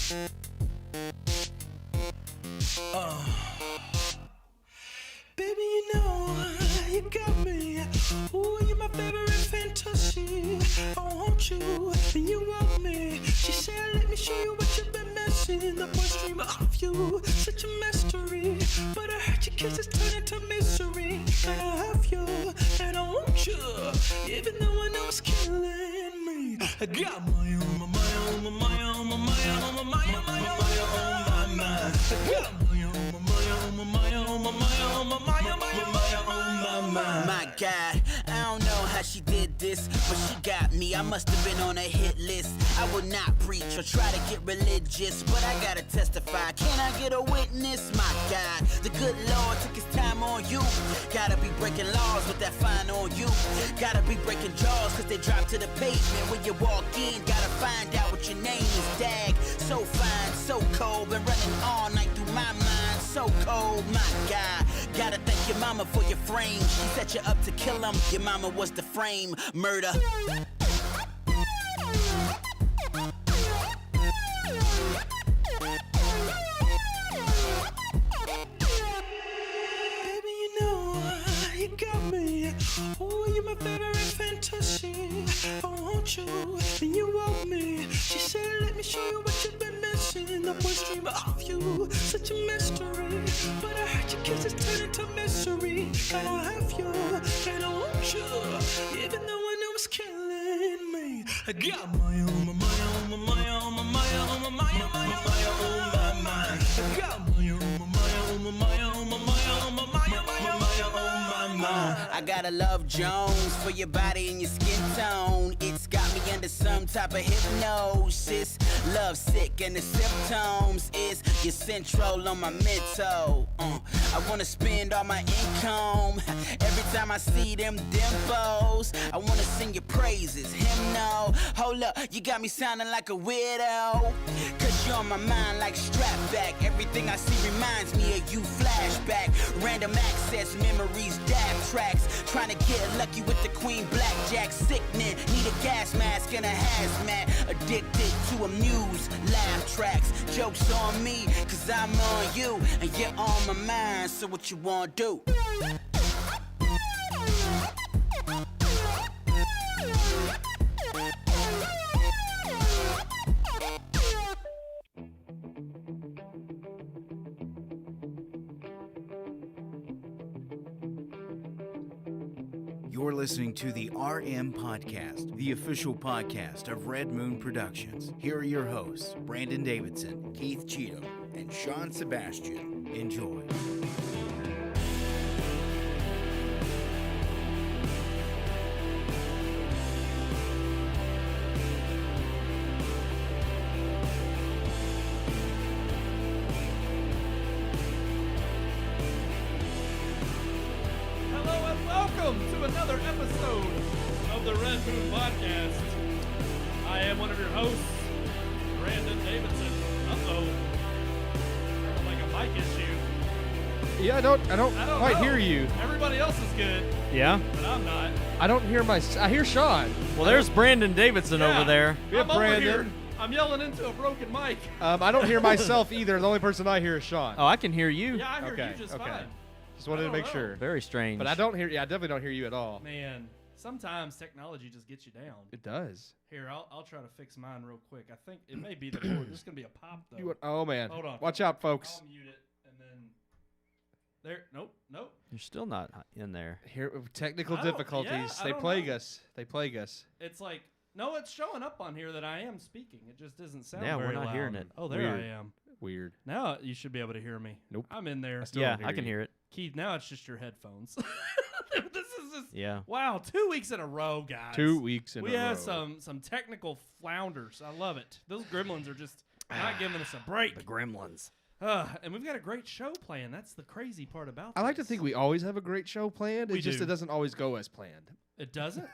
Baby, you know you got me. Ooh, you're my favorite fantasy. I want you, and you want me. She said, let me show you what you've been missing. The one stream of you, such a mystery. But I heard your kisses turn into misery. And I have you, and I want you. Even though I know it's killing me. I got my own, my own, my own, my own, my own, my own, my own, my own, my own. I got my own, my own, my own, my own, my own, my own, my own, my own. My God, I don't know how she did this, but she got me. I must have been on a hit list. I will not preach or try to get religious, but I gotta testify. Can I get a witness? My God, the good Lord took his time on you. Gotta be breaking laws with that fine on you. Gotta be breaking jaws cause they drop to the pavement. When you walk in, gotta find out what your name is. Dag, so fine, so cold. Been running all night through my mind. So cold, my God. Gotta thank your mama for your frame. She set you up to kill him. Your mama was the frame. Murder. You got me. Oh, you're my favorite fantasy. I want you, and you want me. She said, let me show you what you've been missing. The one stream of you, such a mystery. But I heard your kisses turn into misery. And I have you, and I want you. Even though I know it's killing me. I got my own, my own, my own, my own, my own, my own, my. I got my own, my own, my own, my own, my own. I gotta love Jones for your body and your skin tone. It's got me under some type of hypnosis. Love sick and the symptoms is your central on my mental. I wanna spend all my income every time I see them dimples. I wanna sing your praises, him no. Hold up, you got me sounding like a weirdo. Cause you're on my mind like strap back. Everything I see reminds me of you, flashback. Random access memories, dab tracks. Trying to get lucky with the queen blackjack. Sickening, need a gas mask and a hazmat. Addicted to amuse, laugh tracks. Jokes on me, cause I'm on you. And you're on my mind, so what you wanna do? You're listening to the RMPodcast, the official podcast of Red Moon Productions. Here are your hosts, Brandon Davidson, Keith Cheatham, and Sean Sebastian. Enjoy. Welcome to another episode of the Red Moon Podcast. I am one of your hosts, Brandon Davidson. Uh-oh. Like a mic issue. Yeah, I don't quite know. hear you. Everybody else is good. Yeah? But I'm not. I don't hear I hear Sean. Well, there's Brandon Davidson over there. We have I'm over Brandon. here. I'm yelling into a broken mic. I don't hear myself either. The only person I hear is Sean. Oh, I can hear you. Yeah, I hear Okay, you just okay. fine. Just wanted to make sure. Very strange. But I definitely don't hear you at all. Man, sometimes technology just gets you down. It does. Here, I'll try to fix mine real quick. I think it may be the cord. This is going to be a pop, though. Oh, man. Hold on. Watch out, folks. I'll mute it, and then... There. Nope. You're still not in there. Here, technical difficulties. I They don't plague know. us. They plague us. It's like, no, it's showing up on here that I am speaking. It just doesn't sound Yeah, very we're not loud. hearing it. Oh, there Weird. I am. Weird. Now you should be able to hear me. Nope. I'm in there. Still Yeah, don't I can you. hear it. Keith, now it's just your headphones. This is just, Yeah. wow, 2 weeks in a row, guys. 2 weeks in a row. We have some technical flounders. I love it. Those gremlins are just not giving us a break. The Gremlins. And we've got a great show planned. That's the crazy part about this. I like to think we always have a great show planned. We It's just do. it doesn't always go as planned. It doesn't?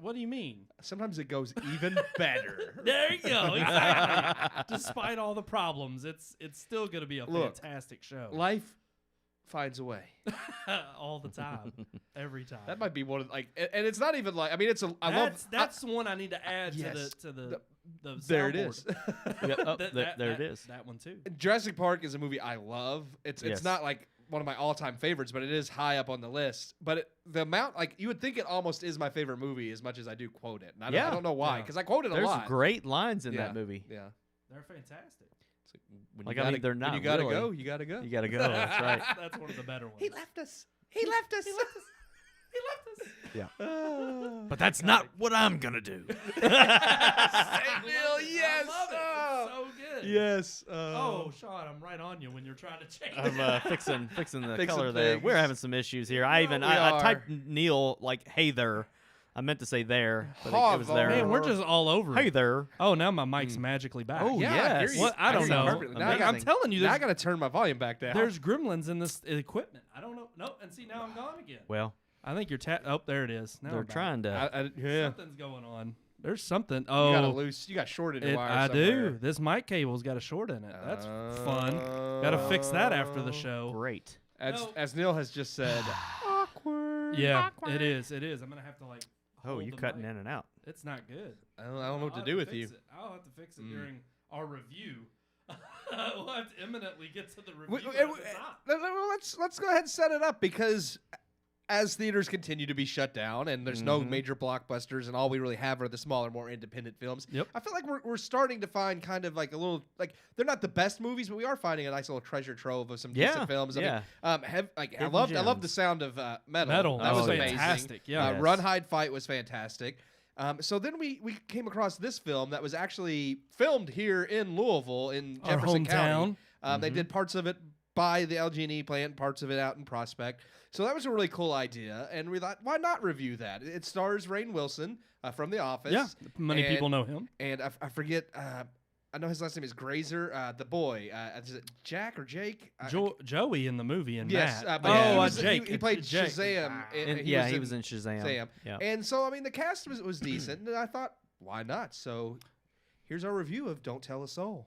What do you mean? Sometimes it goes even better. There you go. Exactly. Despite all the problems, it's still going to be a Look, fantastic show. Life finds a way. All the time. Every time. That might be one of and it's not even like I mean it's a I love That's one I need to add yes. to the the There it soundboard. is. Yep, oh, That- there it that- is. That one too. Jurassic Park is a movie I love. It's Yes. not like one of my all-time favorites, but it is high up on the list. But the amount, like, you would think it almost is my favorite movie as much as I do quote it. And I don't know why, Yeah. because I quote it a There's lot. great lines in Yeah. that movie. Yeah. They're fantastic. It's when Like, you I mean, gotta, they're when not you gotta really. go, you gotta go. You gotta go. That's right. That's one of the better ones. He left us. He left us. Yeah. Oh. But that's not what I'm gonna do. Bill, yes. I love it. Oh. It's so good. Yes. Oh, Sean, I'm right on you when you're trying to change. I'm fixing the Fixing color there. We're things. having some issues here. I we typed are. Neil like hey there. I meant to say there, but it was Havo. there. Man, we're just all over Hey it. there. Oh, now my mic's magically back. Oh, Yeah, I yes. hear you. What? I don't hear you know. perfectly. Now I I'm gotta- telling you, now I there's, gotta turn my volume back down. there's gremlins in this equipment. I don't know. No, and see, now I'm gone again. Well, I think you're oh, there it is. Now they're I'm back. trying to. yeah. Something's going on. There's something. You got a Oh, loose. You got short in your it, wire. I somewhere. do. This mic cable's got a short in it. That's fun. Got to fix that after the show. Great. As, No. as Neil has just said. Awkward. Yeah, it is. It is. I'm gonna have to like. Oh, hold you the cutting mic. in and out. It's not good. I don't know what I'll to have do with fix you. it. I'll have to fix it Mm. during our review. We'll have to imminently get to the We- review. we- but it's not. let's go ahead and set it up, because as theaters continue to be shut down and there's no Mhm. major blockbusters and all we really have are the smaller, more independent films, Yep. I feel like we're starting to find kind of like a little, like, they're not the best movies, but we are finding a nice little treasure trove of some Yeah, decent films. yeah. I mean, I Hidden loved the gems. sound of Metal. Metal. That Oh, was yeah. amazing. fantastic. Yeah. Yes. Run, Hide, Fight was fantastic. So then we came across this film that was actually filmed here in Louisville in Our Jefferson County. hometown. They did parts of it by the LG&E plant, parts of it out in Prospect. So that was a really cool idea, and we thought, why not review that? It stars Rainn Wilson from The Office. Yeah, many and- people know him. And I forget, I know his last name is Grazer, the boy. Is it Jack or Jake? Joey in the movie and Yes, Matt. but yeah, he oh, was- Jake. He played Jake. Shazam. And he he was in Shazam. Shazam. Yeah. And so, I mean, the cast was decent, and I thought, why not? So here's our review of Don't Tell a Soul.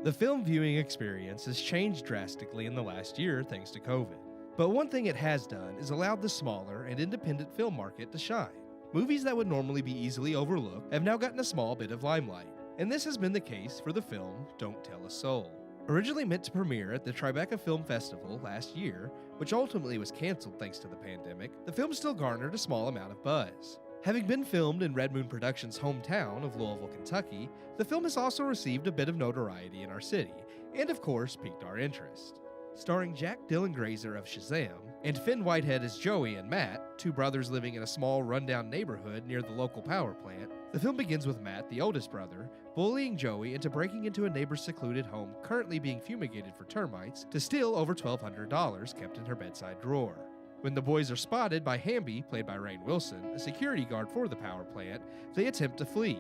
The film viewing experience has changed drastically in the last year thanks to COVID. But one thing it has done is allowed the smaller and independent film market to shine. Movies that would normally be easily overlooked have now gotten a small bit of limelight, and this has been the case for the film Don't Tell a Soul. Originally meant to premiere at the Tribeca Film Festival last year, which ultimately was canceled thanks to the pandemic, the film still garnered a small amount of buzz. Having been filmed in Red Moon Productions' hometown of Louisville, Kentucky, the film has also received a bit of notoriety in our city, and of course piqued our interest. Starring Jack Dylan Grazer of Shazam, and Finn Whitehead as Joey and Matt, two brothers living in a small rundown neighborhood near the local power plant, the film begins with Matt, the oldest brother, bullying Joey into breaking into a neighbor's secluded home currently being fumigated for termites to steal over $1,200 kept in her bedside drawer. When the boys are spotted by Hamby, played by Rainn Wilson, a security guard for the power plant, they attempt to flee.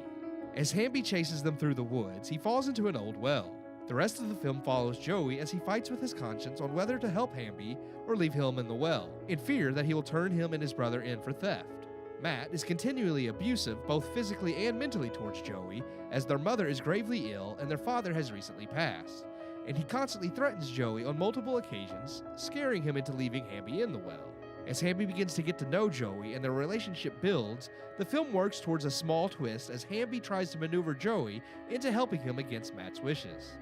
As Hamby chases them through the woods, he falls into an old well. The rest of the film follows Joey as he fights with his conscience on whether to help Hamby or leave him in the well, in fear that he will turn him and his brother in for theft. Matt is continually abusive both physically and mentally towards Joey, as their mother is gravely ill and their father has recently passed, and he constantly threatens Joey on multiple occasions, scaring him into leaving Hamby in the well. As Hamby begins to get to know Joey and their relationship builds, the film works towards a small twist as Hamby tries to maneuver Joey into helping him against Matt's wishes.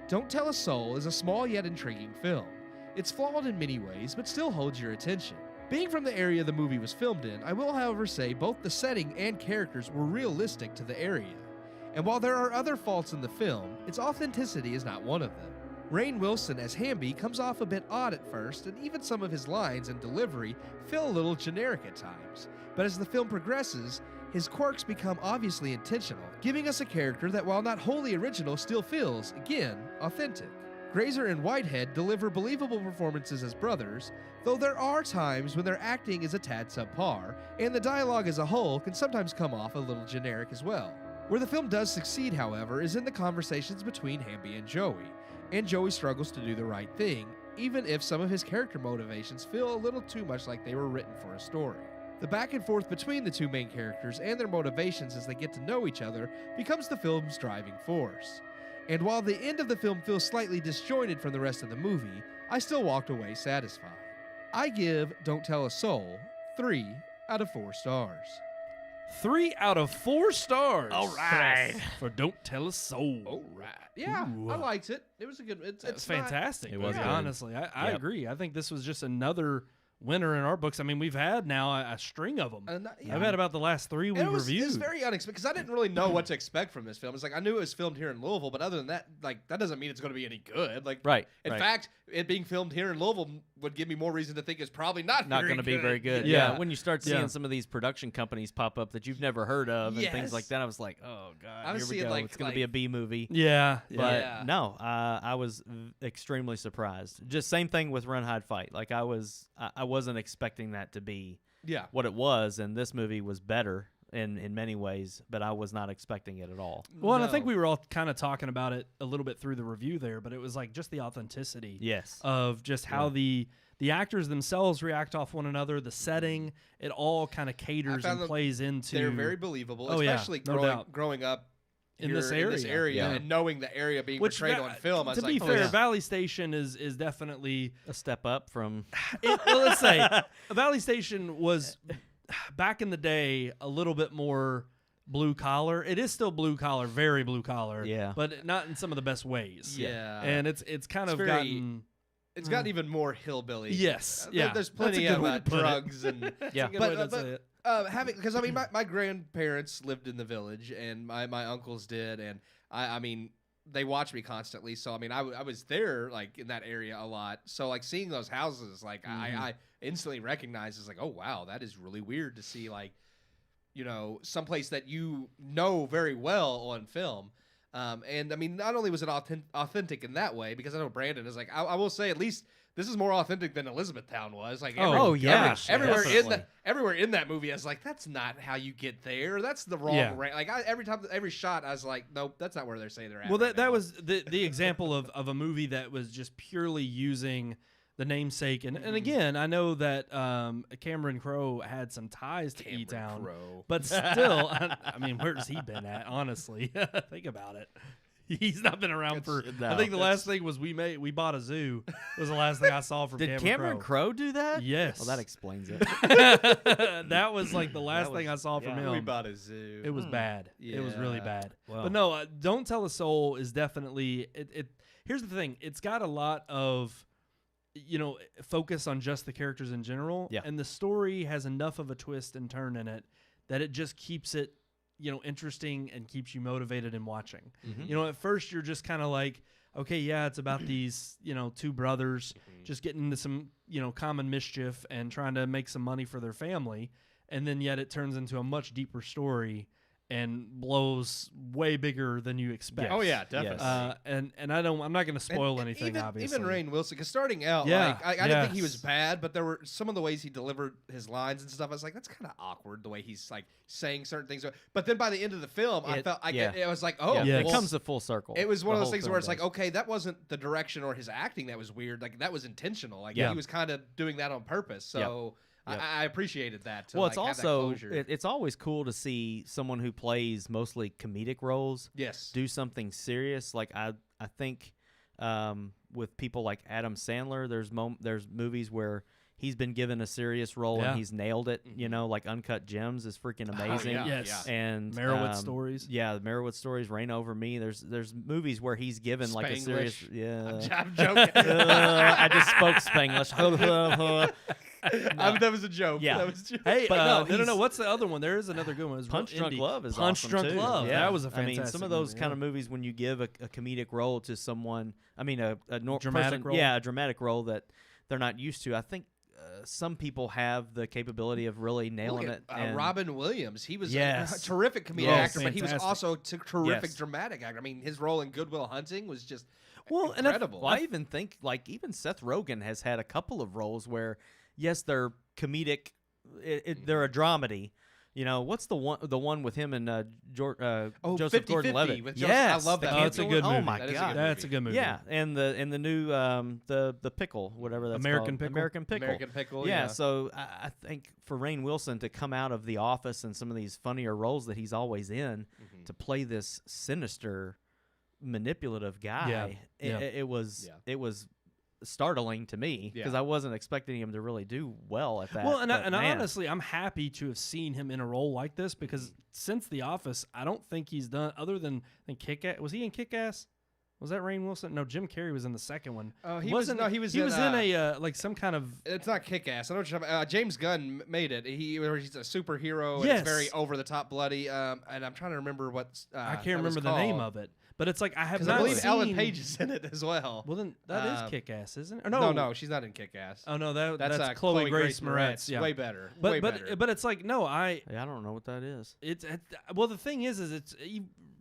Don't Tell a Soul is a small yet intriguing film. It's flawed in many ways, but still holds your attention. Being from the area the movie was filmed in, I will however say both the setting and characters were realistic to the area. And while there are other faults in the film, its authenticity is not one of them. Rainn Wilson as Hamby comes off a bit odd at first, and even some of his lines and delivery feel a little generic at times. But as the film progresses, his quirks become obviously intentional, giving us a character that, while not wholly original, still feels, again, authentic. Grazer and Whitehead deliver believable performances as brothers, though there are times when their acting is a tad subpar, and the dialogue as a whole can sometimes come off a little generic as well. Where the film does succeed, however, is in the conversations between Hamby and Joey struggles to do the right thing, even if some of his character motivations feel a little too much like they were written for a story. The back and forth between the two main characters and their motivations as they get to know each other becomes the film's driving force. And while the end of the film feels slightly disjointed from the rest of the movie, I still walked away satisfied. I give Don't Tell a Soul 3 out of 4 stars. 3 out of 4 stars. All right. For Don't Tell a Soul. All right. Yeah, Ooh. I liked it. It was a good. It's It's not- fantastic. It was Yeah, good. honestly. I Yep. agree. I think this was just another winner in our books. I mean, we've had now a string of them. Yeah. I've had about the last 3 we And it was reviewed. very unexpected because I didn't really know what to expect from this film. It's like I knew it was filmed here in Louisville, but other than that, like that doesn't mean it's going to be any good. Like, Right. in right. fact, it being filmed here in Louisville would give me more reason to think it's probably not Not going to be very good. Yeah. When you start seeing Yeah. some of these production companies pop up that you've never heard of and things like Yes. that, I was like, oh god, I was here we seeing, go. like- It's going to be a B movie. Yeah. But Yeah. no, I was extremely surprised. Just same thing with Run, Hide, Fight. Like I wasn't expecting that to be Yeah. what it was, and this movie was better in many ways, but I was not expecting it at all. Well, and I think No. we were all kind of talking about it a little bit through the review there, but it was like just the authenticity Yes. of just how the actors themselves react off one another, the setting, it all kind of caters found and them- plays into. They're very believable, Oh, yeah, especially no doubt. growing up In here this area. Yeah. and knowing the area being Which portrayed va- on film. I was To like, be oh, fair, yeah. Valley Station is definitely. A step up from Well, let's say Valley Station was back in the day a little bit more blue collar. It is still blue collar, very blue collar. Yeah. but not in some of the best ways. Yeah. and it's kind It's of very- gotten. It's gotten even more hillbilly. Yes, There- yeah. There's That's a plenty good of way to put it. drugs and Yeah. Good But- way to but- say it. having because I mean my grandparents lived in the village and my uncles did, and I mean they watched me constantly, so I mean I was there like in that area a lot, so like seeing those houses like I instantly recognized as like, oh wow, that is really weird to see, like, you know, someplace that you know very well on film. And I mean, not only was it authentic in that way, because I know Brandon is like, I will say at least this is more authentic than Elizabethtown was. Like, Oh, yeah. everywhere definitely. everywhere in that movie, I was like, that's not how you get there. That's the wrong Yeah. rank. Like every shot, I was like, nope, that's not where they're saying they're at. Well, right that now. was the example of a movie that was just purely using the namesake, and again, I know that Cameron Crowe had some ties to Cameron E-Town, Crowe. but still, I mean, where's he been at? Honestly, think about it. He's not been around for. I think the last thing was we bought a zoo. Was the last thing I saw from Did Cameron Crowe. Crowe do that? Yes. Well, that explains it. That was like the last That thing I was- saw from yeah. him. We bought a zoo. It was bad. It was really Yeah. bad. Wow. But no, Don't Tell a Soul is definitely it. Here's the thing: it's got a lot of, focus on just the characters in general, Yeah. and the story has enough of a twist and turn in it that it just keeps it, interesting and keeps you motivated in watching. At first you're just kind of like, okay, yeah, it's about these, two brothers just getting into some, common mischief and trying to make some money for their family. And then yet it turns into a much deeper story and blows way bigger than you expect. Oh yeah, definitely. Yes. And I'm not going to spoil And anything, even, obviously. Even Rainn Wilson, because starting out, Yeah, like, I didn't think he was yes. bad, but there were some of the ways he delivered his lines and stuff. I was like, that's kind of awkward the way he's like saying certain things. But then by the end of the film, I felt it was like, oh, Yeah, Yes. it comes to full circle. It was one The of those whole things film where it's does. like, okay, that wasn't the direction or his acting that was weird. Like that was intentional. Like Yeah. he was kind of doing that on purpose. So Yep. I appreciated that. To, Well, like, it's have that also closure. it's always cool to see someone who plays mostly comedic roles yes. do something serious. Like I think with people like Adam Sandler, there's movies where he's been given a serious role Yeah. and he's nailed it. Like Uncut Gems is freaking amazing. yeah. Yes. And Merowitz stories. Yeah, the Merowitz stories, Reign Over Me. There's movies where he's given like a serious. Spanglish. Yeah. I'm joking. I just spoke Spanglish. That was a joke. Yeah. That was a joke. Hey, But no, no. he's- What's the other one? There is another good one. It's Punch real Drunk indie. Love is Punch awesome Drunk too. Love. Yeah. That was a I mean, fantastic some of those movie, kind yeah. of movies when you give a comedic role to someone, I mean, a Dramatic role? Yeah, a dramatic role that they're not used to. I think some people have the capability of really nailing Look it. at, and- Robin Williams. He was Yes. a terrific comedic Yes. actor, but he was Fantastic. also a terrific Yes. dramatic actor. I mean, his role in Good Will Hunting was just Well, and I- incredible. Well, I even think like even Seth Rogen has had a couple of roles where, yes, they're comedic, they're a dramedy. What's the one with him and Joseph 50-50 Gordon-Levitt? with Joseph- Yes, I love the that Oh, it's a cancel good one. movie. Oh my That is a god, good That's a good movie. yeah, and the new the pickle, whatever that's American called. Pickle? American pickle. American Pickle. Yeah, so I think for Rainn Wilson to come out of The Office and some of these funnier roles that he's always in to play this sinister, manipulative guy, Yeah. it was startling to me because I wasn't expecting him to really do well at that. Well, and honestly, I'm happy to have seen him in a role like this because since The Office, I don't think he's done other than Kick-Ass. Was he in Kick-Ass? Was that Rainn Wilson? No, Jim Carrey was in the second one. He was in a like some kind of. It's not Kick-Ass. I know what you're talking about. James Gunn made it. He's a superhero. And it's very over the top, bloody. And I'm trying to remember what. I can't remember the name of it, but it's like I have not I believe seen. Ellen Page is in it as well. Well, then that is Kick-Ass, isn't it? Or no, she's not in Kick-Ass. Oh no, that's Chloe Grace Moretz. Yeah, way better. But it's like no, I don't know what that is. It's well, the thing is it's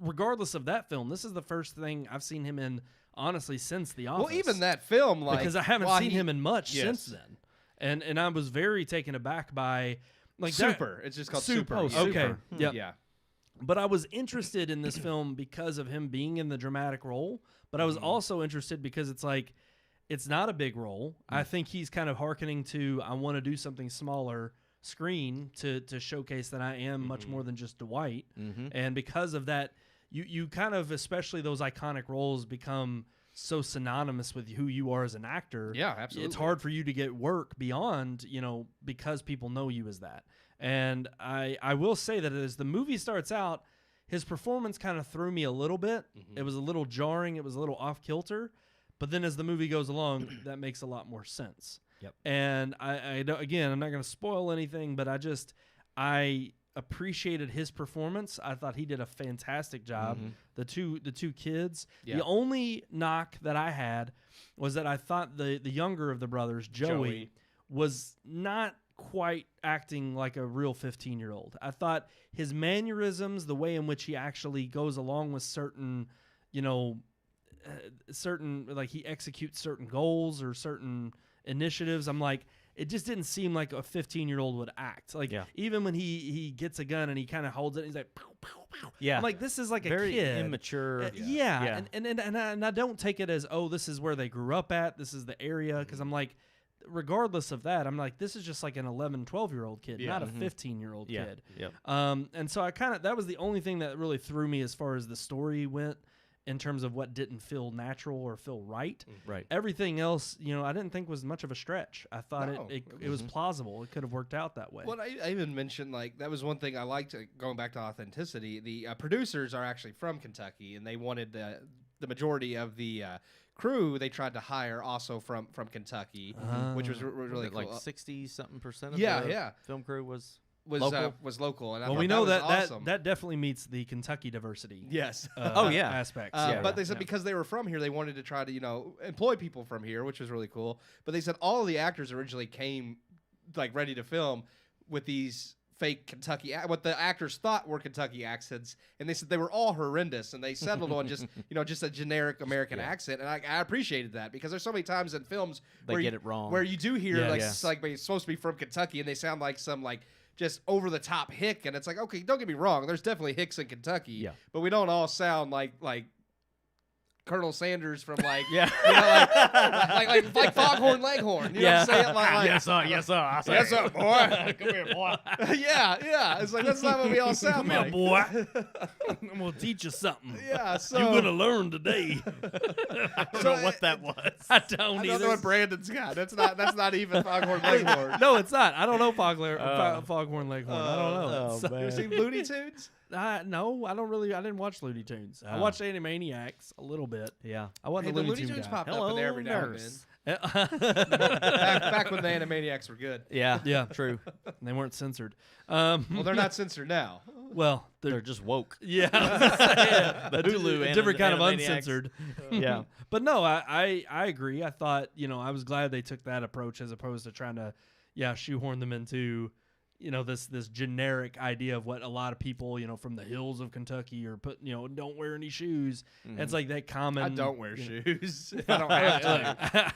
regardless of that film, this is the first thing I've seen him in. Honestly, since The Office. Well, even that film, because I haven't seen him in much since then, and I was very taken aback by Super. It's just called Super. Oh, okay, yeah. But I was interested in this film because of him being in the dramatic role. But I was also interested because it's like it's not a big role. I think he's kind of hearkening to I want to do something smaller screen to showcase that I am much more than just Dwight, and because of that. You kind of, especially those iconic roles, become so synonymous with who you are as an actor. Yeah, absolutely. It's hard for you to get work beyond, because people know you as that. And I will say that as the movie starts out, his performance kind of threw me a little bit. It was a little jarring. It was a little off kilter. But then as the movie goes along, that makes a lot more sense. Yep. And again, I'm not going to spoil anything, but I appreciated his performance. I thought he did a fantastic job. The two kids. Yeah. The only knock that I had was that I thought the younger of the brothers, Joey, was not quite acting like a real 15-year-old. I thought his mannerisms, the way in which he actually goes along with certain, like he executes certain goals or certain initiatives. I'm like, it just didn't seem like a 15-year-old would act. Like even when he gets a gun and he kind of holds it, and he's like, pow, pow, pow. Yeah, I'm like, this is like very a kid, immature. Yeah. And I don't take it as this is where they grew up at. This is the area because I'm like, regardless of that, I'm like, this is just like an 11, 12-year-old kid, not a 15-year-old kid. Yep. And so that was the only thing that really threw me as far as the story went. In terms of what didn't feel natural or feel right. Right. Everything else, I didn't think was much of a stretch. I thought it was plausible. It could have worked out that way. Well, I even mentioned, that was one thing I liked, going back to authenticity. The producers are actually from Kentucky, and they wanted the majority of the crew they tried to hire also from Kentucky, which was really cool. Like 60-something% of the film crew was local, and we know that that awesome. that definitely meets the Kentucky diversity. Yes. Aspects. But they said because they were from here, they wanted to try to employ people from here, which was really cool. But they said all of the actors originally came ready to film with these fake Kentucky, what the actors thought were Kentucky accents, and they said they were all horrendous, and they settled on just just a generic American accent, and I appreciated that because there's so many times in films they get it wrong, where you do hear it's supposed to be from Kentucky, and they sound like some just over the top hick, and it's like, okay, don't get me wrong, there's definitely hicks in Kentucky, but we don't all sound like Colonel Sanders from like Foghorn Leghorn. You know what I'm saying? Yes sir. Yes sir, boy. Come here, boy. yeah. It's like that's not what we all sound like. Come here, boy. I'm gonna teach you something. Yeah, so you're gonna learn today. I don't know what that was. I don't either. I don't know what Brandon's got. That's not even Foghorn Leghorn. No, it's not. I don't know Foghorn Leghorn. I don't know. You ever seen Looney Tunes? No, I didn't watch Looney Tunes. I watched Animaniacs a little bit. Yeah, I wasn't the the Looney Tunes guy. popped up in there every now and then. nurse. back when the Animaniacs were good. Yeah, true. They weren't censored. Well, they're not censored now. Well, they're just woke. Yeah, the Hulu, a different kind of Animaniacs. uncensored. Yeah, but no, I agree. I thought I was glad they took that approach as opposed to trying to shoehorn them into this generic idea of what a lot of people from the hills of Kentucky or don't wear any shoes. Mm-hmm. It's like that common. I don't wear shoes. I don't have to.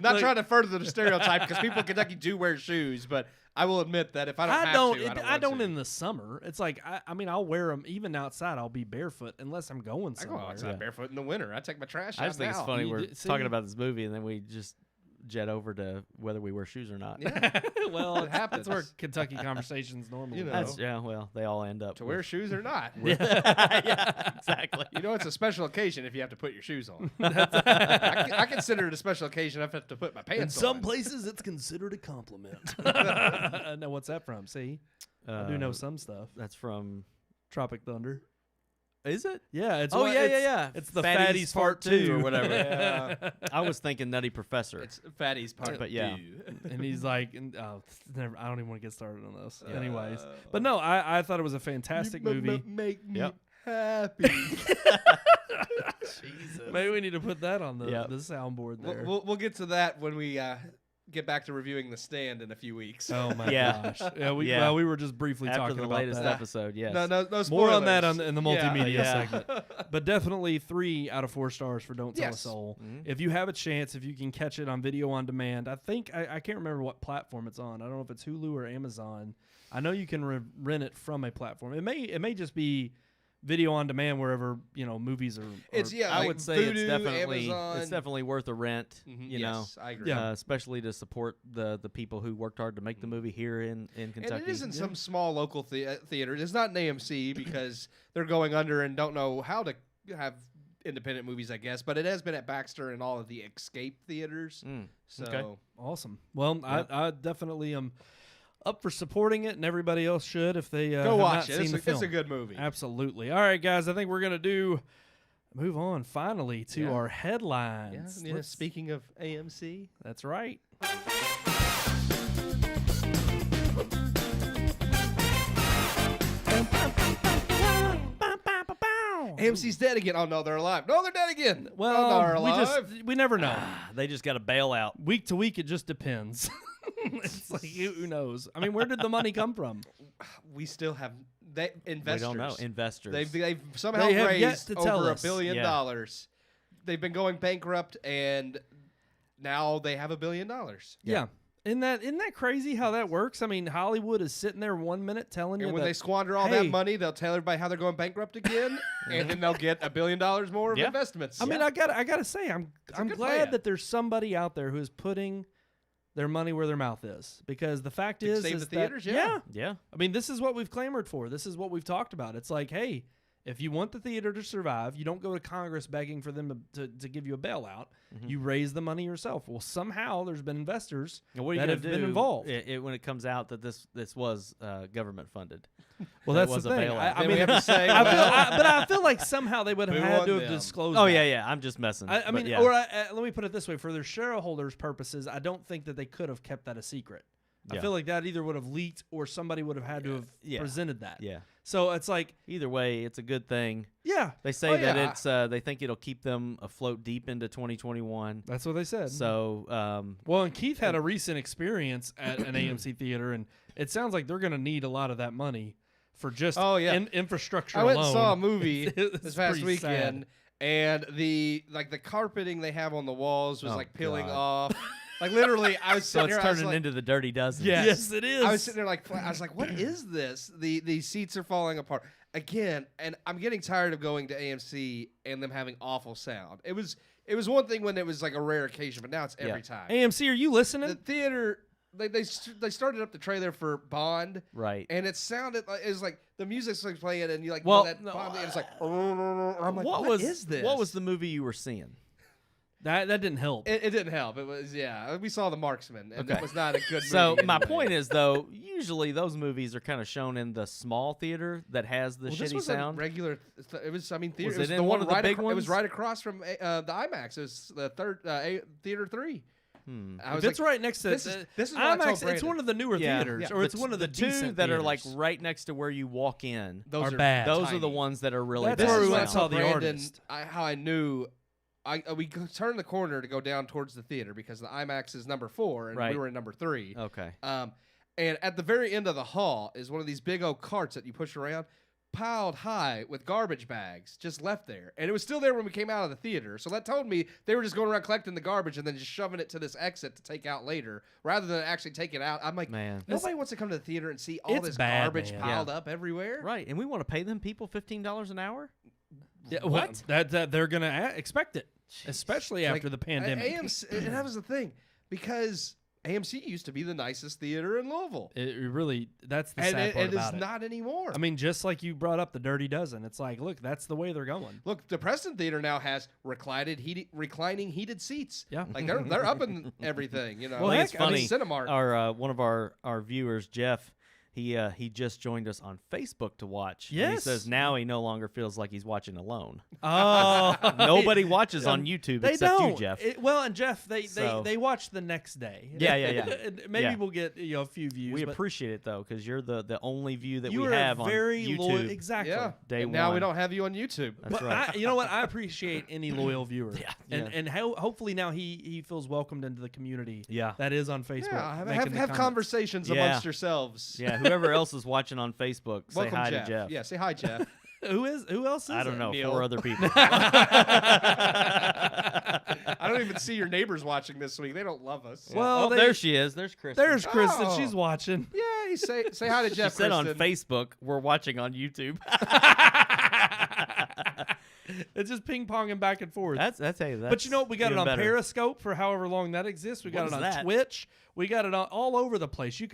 Not trying to further the stereotype because people in Kentucky do wear shoes, but I will admit that if I don't in the summer. It's like I'll wear them even outside. I'll be barefoot unless I'm going somewhere. I go outside barefoot in the winter. I take my trash out. I just think it's funny we're talking about this movie and then we just jet over to whether we wear shoes or not. Yeah. Well, It happens. that's where Kentucky conversations normally You know. go. That's, well, they all end up To wear shoes or not. yeah, exactly. You know, it's a special occasion if you have to put your shoes on. I consider it a special occasion if I have to put my In pants some on. places, it's considered a compliment. Now, what's that from? See, I do know some stuff. That's from. Tropic Thunder. Is it? Yeah, it's Oh one- yeah, it's, yeah, yeah. It's the Fatties Fatties Part 2 or whatever. Yeah. I was thinking Nutty Professor. It's Fatty's part. But yeah. And he's like, never, I don't even want to get started on this. Anyways, but no, I thought it was a fantastic movie. Make me Yep. happy. Maybe we need to put that on the Yep. the soundboard there. We'll get to that when we get back to reviewing The Stand in a few weeks. Oh my Yeah. gosh! Yeah, Yeah. well, we were just briefly After talking the about latest that. episode, yes. No More spoilers. on that in the multimedia Yeah. segment. But definitely 3 out of 4 stars for Don't Tell a Yes. Soul. Mhm. If you have a chance, if you can catch it on video on demand, I think I can't remember what platform it's on. I don't know if it's Hulu or Amazon. I know you can rent it from a platform. It may just be video on demand wherever movies are. It's I like would say Voodoo, it's definitely Amazon. worth a rent. Mhm, You know, yes, I agree. Yeah. especially to support the people who worked hard to make the movie here in Kentucky. And it isn't some small local theater. It's not an AMC because they're going under and don't know how to have independent movies, I guess. But it has been at Baxter and all of the Escape theaters. Mm, So okay. Awesome. Well, Yeah. I definitely am up for supporting it, and everybody else should if they go have watch not it. seen It's the a, film. it's a good movie. Absolutely. All right, guys. I think we're gonna move on finally to Yeah. our Yeah, headlines. yeah, speaking of AMC, That's right. AMC's dead again. Oh no, they're alive. No, they're dead again. Well, no, they're alive. we never know. They just got to bail out. Week to week, it just depends. It's like who knows? I mean, where did the money come from? We still have investors. We don't know. Investors. They've somehow They have raised yet to tell over us. $1 billion. Yeah. They've been going bankrupt, and now they have $1 billion. Yeah. Isn't that crazy how that works? I mean, Hollywood is sitting there 1 minute telling you And when that, they squander all hey- that money, they'll tell everybody how they're going bankrupt again, and then they'll get $1 billion more of Yeah. investments. I mean, I gotta say, I'm a good glad plan. that there's somebody out there who is putting their money where their mouth is, because the fact To is, save is the that- theaters, yeah. yeah. I mean, this is what we've clamored for. This is what we've talked about. It's like, hey, if you want the theater to survive, you don't go to Congress begging for them to give you a bailout. Mm-hmm. You raise the money yourself. Well, somehow there's been investors And what are you that gonna have been do involved. when it comes out that this was government funded? Well, That that's was the a thing. bailout. I Then mean, we have to say, but well, I feel like somehow they would have Boo had on to have them. disclosed. Oh that. yeah. I'm just messing. I But mean, yeah. or let me put it this way: for their shareholders' purposes, I don't think that they could have kept that a secret. I Yeah. feel like that either would have leaked or somebody would have had to have Yeah. presented that. yeah. So it's like, Either way, it's a good thing. yeah, They say Oh, that yeah. it's they think it'll keep them afloat deep into 2021. that's what they said. So well, and Keith had a recent experience at an AMC theater, and it sounds like they're going to need a lot of that money for just Oh, yeah. infrastructure I went and alone. saw a movie It's this past pretty sad. weekend, and the carpeting they have on the walls was Oh, like peeling God. off. Like literally, I was so sitting it's there. I was turning like, into the Dirty Dozen. Yes, it is. I was sitting there I was like, what is this? The seats are falling apart again, and I'm getting tired of going to AMC and them having awful sound. It was one thing when it was like a rare occasion, but now it's every time. AMC, are you listening? The theater. They started up the trailer for Bond, Right. and it sounded like it was like the music's like playing, and you like Well, that no, Bond, and it's like I'm like, what is this? What was the movie you were seeing? That didn't help. It didn't help. It was we saw The Marksman, and Okay. it was not a good movie. So my anyway. point is though, usually those movies are kind of shown in the small theater that has the Well, this shitty was sound. a regular. It was. I mean, theater. Was it was it the in one of the right big It was ones? right across from the IMAX. It was the third Theater 3. I was If it's like, right next to this is what I told IMAX, it's Brandon. one of the newer Yeah. theaters, Yeah. or it's one of the two decent that are like theaters. right next to where you walk in. Those are bad. Those are the tiny. ones that are really That's bad. where we This is went what I and saw told The Brandon, Artist. how I knew. We turned the corner to go down towards the theater because the IMAX is number 4 and Right. we were in number 3. Okay. And at the very end of the hall is one of these big old carts that you push around, piled high with garbage bags, just left there. And it was still there when we came out of the theater. So that told me they were just going around collecting the garbage and then just shoving it to this exit to take out later, rather than actually take it out. I'm like, Man. nobody wants to come to the theater and see all It's this bad, garbage man. piled up everywhere. Right, and we want to pay them people $15 an hour. Yeah, What? That they're gonna expect it, especially after the pandemic. AMC, and that was the thing. because AMC used to be the nicest theater in Louisville. It really, that's the And sad part it is about it. not anymore. I mean, just like you brought up the Dirty Dozen, it's like, look, that's the way they're going. Look, the Preston Theater now has reclining heated seats. Yeah. Like they're up in everything, you know. Well, I think heck, it's funny. Cinemark. Our one of our viewers, Jeff, he just joined us on Facebook to watch. And he Yes. says now he no longer feels like he's watching alone. Oh, Nobody watches on YouTube They except don't. you, Jeff. Well, and Jeff, So- they watch the next day. Yeah. And maybe Yeah. we'll get a few views. We but appreciate it though, because you're the only view that you we are have on very YouTube. loyal. Exactly. Yeah. Day and now we one. don't have you on YouTube. That's But right. you know what? I appreciate any loyal viewer. Yeah. And hopefully now he feels welcomed into the community. Yeah. That is on Facebook. Yeah, making have the comments. conversations Yeah. amongst yourselves. Yeah, whoever else is watching on Facebook, say Welcome, hi Jeff. to Jeff. Yeah, say hi, Jeff. Who else is I don't it? know, Neil. 4 other people. I don't even see your neighbors watching this week. They don't love us. Well, oh, they- there she is. There's Kristen. There's Kristen. Oh. She's watching. Yeah, you say hi to She Jeff. said on Kristen. Facebook, we're watching on YouTube. It's just ping ponging back and forth. That's But you know what? We got it even on better. Periscope for however long that exists. We got What it on is that? Twitch. We got it on all over the place. You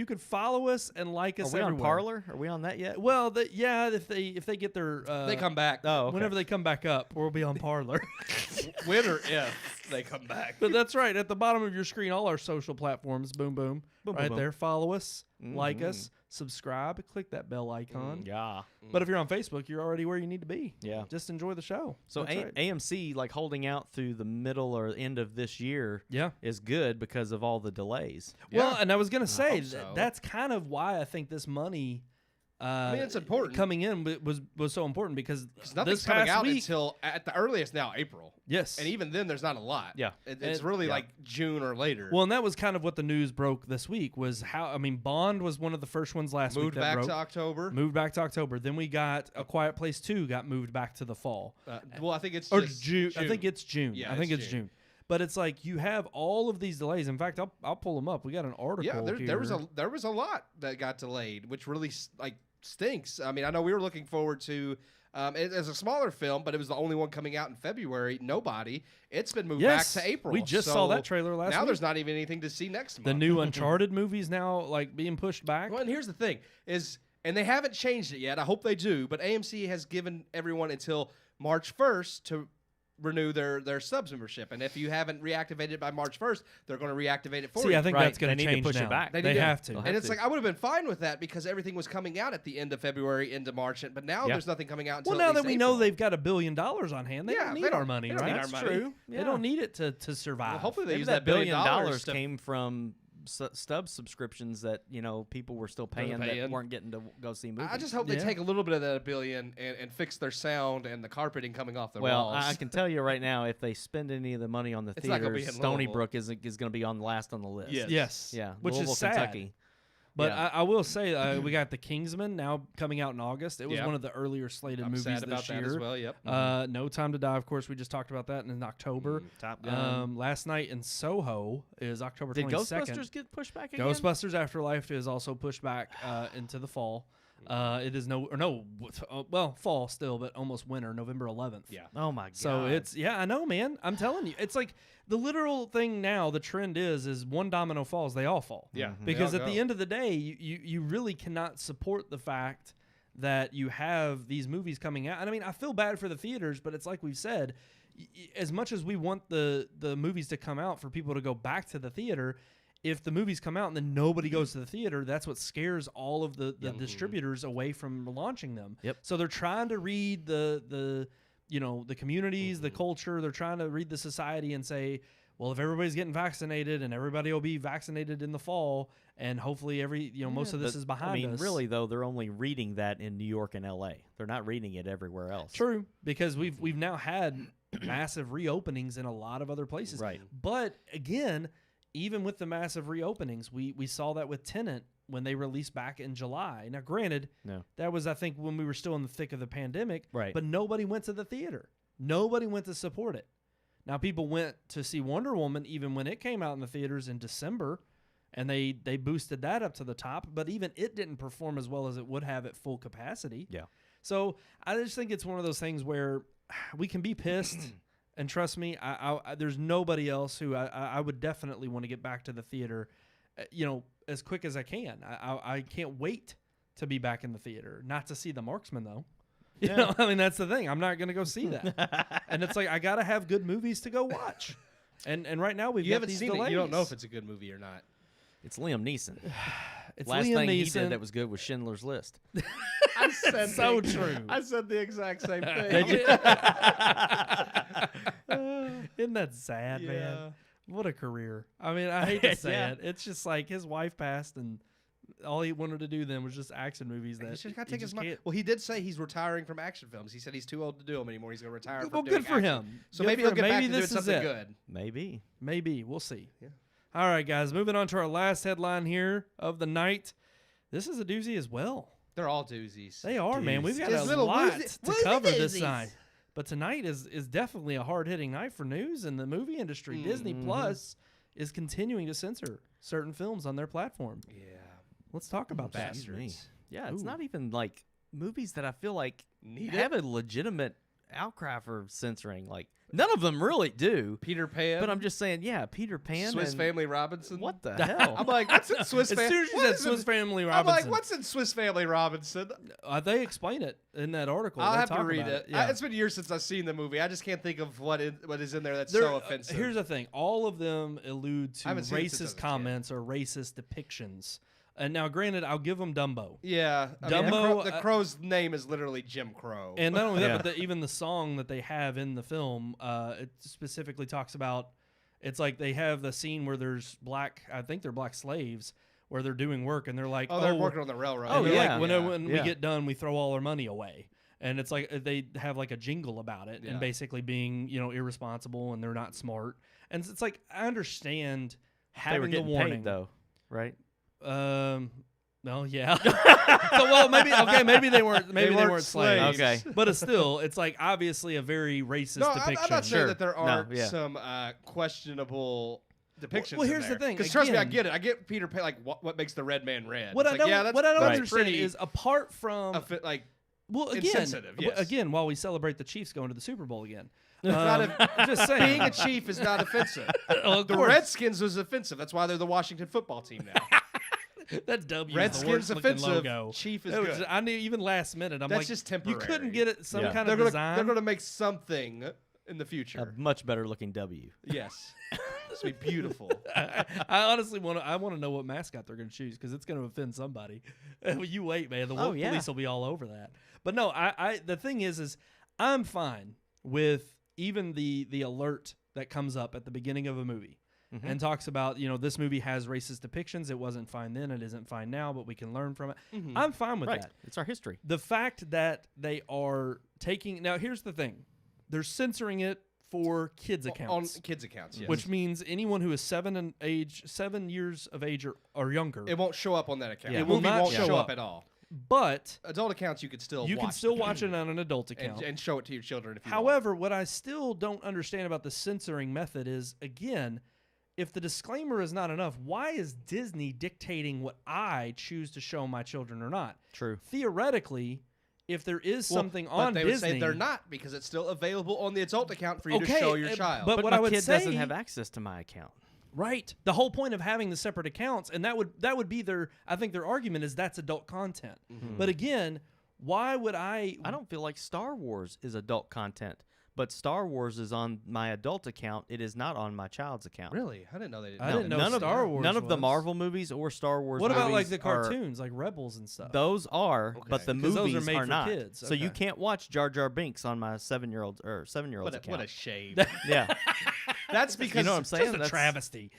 can follow us and like Are us we on everywhere. Parlor? Are we on that yet? Well, if they get their They come back. Oh, okay. whenever they come back up, we'll be on Parlor. When or if they come back. But that's right. At the bottom of your screen, all our social platforms. Boom, boom. Boom, right boom, there. Follow us, like Mhm. us, subscribe, click that bell icon. Yeah. But if you're on Facebook, you're already where you need to be. Yeah. Just enjoy the show. So That's right. AMC, like holding out through the middle or end of this year, Yeah. is good because of all the delays. Well, and I was gonna say hope so. that's kind of why I think this money. I it's important. Coming in was so important because Nothing's this coming past out week, until at the earliest now April. yes, And even then, there's not a lot. Yeah. It's And- really yeah. like June or later. well, and that was kind of what the news broke this week was how Bond was one of the first ones last moved week that back broke. to October. Moved back to October. Then we got A Quiet Place 2 got moved back to the fall. Well, I think it's Or just June. I think it's June. Yeah, I think it's it's June. June. But it's like you have all of these delays. In fact, I'll pull them up. We got an article Yeah, here. there was a lot that got delayed, which really stinks. I mean, I know we were looking forward to it as a smaller film, but it was the only one coming out in February. Nobody. It's been moved Yes, back to April. we just So saw that trailer last Now week. there's not even anything to see next month. The new Uncharted movies now like being pushed back. Well, and here's the thing and they haven't changed it yet. I hope they do, but AMC has given everyone until March 1st to renew their subs membership. And if you haven't reactivated it by March 1st, they're going to react it for See, you. I think Right, that's going they to need to change push it now. back. They do. have to. They'll And have it's to. like I would have been fine with that because everything was coming out at the end of February into March, but now Yeah. there's nothing coming out until Well, now at that least we know April. they've got $1 billion on hand, they Yeah, don't they need don't- our money, they don't right? need our That's money. true. They Yeah. don't need it to survive. Well, hopefully they Maybe use that that $1 $1 billion to came from stub subscriptions that people were still paying that paying. weren't getting to go see movies. I just hope they Yeah. take a little bit of that $1 billion and fix their sound and the carpeting coming off the Well, walls. I can tell you right now, if they spend any of the money on the It's not gonna be theaters, in Stony Louisville. Brook is going to be on last on the list. Yes. Yes. Yeah, Which Louisville, is sad. Kentucky. But Yeah. I will say we got The Kingsman now coming out in August. It was Yeah. one of the earlier slated I'm movies sad this about year. that as well. Yep. No Time to Die, of course. We just talked about that in October. Top Gun. Last Night in Soho is October Did 22nd. Ghostbusters get pushed back again? Ghostbusters Afterlife is also pushed back into the fall. It is fall still, but almost winter, November 11th. Yeah. Oh my god. So I know, man. I'm telling you, it's like the literal thing now. The trend is one domino falls, they all fall. Yeah. Mm-hmm. They Because all at the go. end of the day, you really cannot support the fact that you have these movies coming out. And I mean, I feel bad for the theaters, but it's like we've said, as much as we want the movies to come out for people to go back to the theater, if the movies come out and then nobody goes to the theater, that's what scares all of the distributors away from launching them. Yep. So they're trying to read the communities, the culture. They're trying to read the society and say, well, if everybody's getting vaccinated and everybody will be vaccinated in the fall, and hopefully most of this is behind us. I mean, really though, they're only reading that in New York and L.A. They're not reading it everywhere else. True, because we've now had massive reopenings in a lot of other places. Right. But again, even with the massive reopenings, we saw that with Tenet when they released back in July. Now, granted, No. that was, I think, when we were still in the thick of the pandemic. Right. But nobody went to the theater. Nobody went to support it. Now, people went to see Wonder Woman even when it came out in the theaters in December, and they boosted that up to the top. But even it didn't perform as well as it would have at full capacity. Yeah. So I just think it's one of those things where we can be pissed And trust me, there's nobody else who I would definitely want to get back to the theater, as quick as I can. I can't wait to be back in the theater. Not to see The Marksman, though. You know, I mean, that's the thing. I'm not going to go see that. And it's like, I got to have good movies to go watch. And right now we've got these delays. You don't know if it's a good movie or not. It's Liam Neeson. It's Last Liam thing he Neeson. did that was good was Schindler's List. I said So true. I said the exact same thing. Isn't that sad, Yeah. man? What a career. I mean, I hate to say Yeah. it. It's just like his wife passed, and all he wanted to do then was just action movies. That He's just got to he take his just money. can't- Well, he did say he's retiring from action films. He said he's too old to do them anymore. He's going to retire. Well, from doing good for action. him. So Good maybe for he'll him. get back Maybe to doing this is something it. good. Maybe. Maybe. We'll see. Yeah. All right, guys. Moving on to our last headline here of the night. This is a doozy as well. They're all doozies. They are, man. We've got Just a little lot woozy- to woozy cover this doozies. night. But tonight is definitely a hard-hitting night for news in the movie industry. Disney Plus is continuing to censor certain films on their platform. Yeah. Let's talk about that. Excuse me. Yeah, it's Ooh. not even like movies that I feel like Need have a legitimate outcry for censoring. Like none of them really do. Peter Pan. But I'm just saying, yeah, Peter Pan. Swiss and Family Robinson. What the hell? I'm like, what's in Swiss As Family? soon as you said Swiss Family I'm Robinson, like, what's in Swiss Family Robinson? they explain it in that article. I'll They have to talk read about it. Yeah. It's been years since I've seen the movie. I just can't think of what is in there that's They're- so offensive. Here's the thing: all of them allude to I haven't seen it since I was racist a kid. comments or racist depictions. And now, granted, I'll give them Dumbo. yeah, I mean, Dumbo, the crow's name is literally Jim Crow. And not only that, Yeah. but even the song that they have in the film, it specifically talks about. It's like they have the scene where there's I think they're black slaves, where they're doing work, and they're like, they're working on the railroad. Oh, yeah. yeah. When we Yeah. get done, we throw all our money away. And it's like they have like a jingle about it Yeah. and basically being, irresponsible and they're not smart. And it's like, I understand They having were the getting warning. paid though, right? Well, yeah. Maybe they weren't. Maybe they weren't slaves. Okay. But it's still, it's like obviously a very racist No, depiction. I'm not saying Sure. that there No, aren't yeah. some questionable depictions. Well, here's in the there. thing, Because trust me, I again- get it. I get Peter Pan. Like, what makes the red man red? What It's I like, don't, yeah, that's, what I don't that's understand pretty is apart from well, again, insensitive, yes. again, while we celebrate the Chiefs going to the Super Bowl again. just saying, being a chief is not offensive. Of The course. Redskins was offensive. That's why they're the Washington football team now. That W Redskins is the worst looking offensive. logo. Chief is It was- good. I knew even last minute. I'm That's like, just you temporary. couldn't get it some Yeah. kind they're of gonna design. they're gonna make something in the A future. much better looking W. Yes, it's gonna be beautiful. I honestly want to know what mascot they're going to choose because it's going to offend somebody. You wait, man. The Oh, yeah. police will be all over that. But no, the thing is I'm fine with even the alert that comes up at the beginning of a movie and talks about, this movie has racist depictions. It wasn't fine then. It isn't fine now, but we can learn from it. I'm fine with Right. that. It's our history. The fact that they are taking now, here's the thing: they're censoring it for kids On accounts, kids' accounts, yes. which means anyone who is 7 years of age or younger. It won't show up on that account. Yeah. The It will movie not won't show show up. up at all. But Adult accounts you could still you watch can still the watch film it on an adult account. and show it to your children if you However, what I still don't understand about the censoring method is, again, if the disclaimer is not enough, why is Disney dictating what I choose to show my children or not? True. Theoretically, if there is want. something But on they Disney, would say they're not because it's still available on the adult account for you to Okay, show your child. but But what my I would kid say doesn't have access to my account. right. The whole point of having the separate accounts, and that would be I think their argument is that's adult content. But again, why would I I don't feel like Star Wars is adult content, but Star Wars is on my adult account. It is not on my child's account. Really? I didn't know they did. I didn't know none Star of, Wars None of the was. Marvel movies or Star Wars What about like movies the are- cartoons, like Rebels and stuff? Those are, Okay. but the Because those are movies made are for not. kids. So you Okay. can't watch Jar Jar Binks on my 7-year-old's What account. a shame. Yeah. That's because You know what I'm saying? Just a That's- travesty.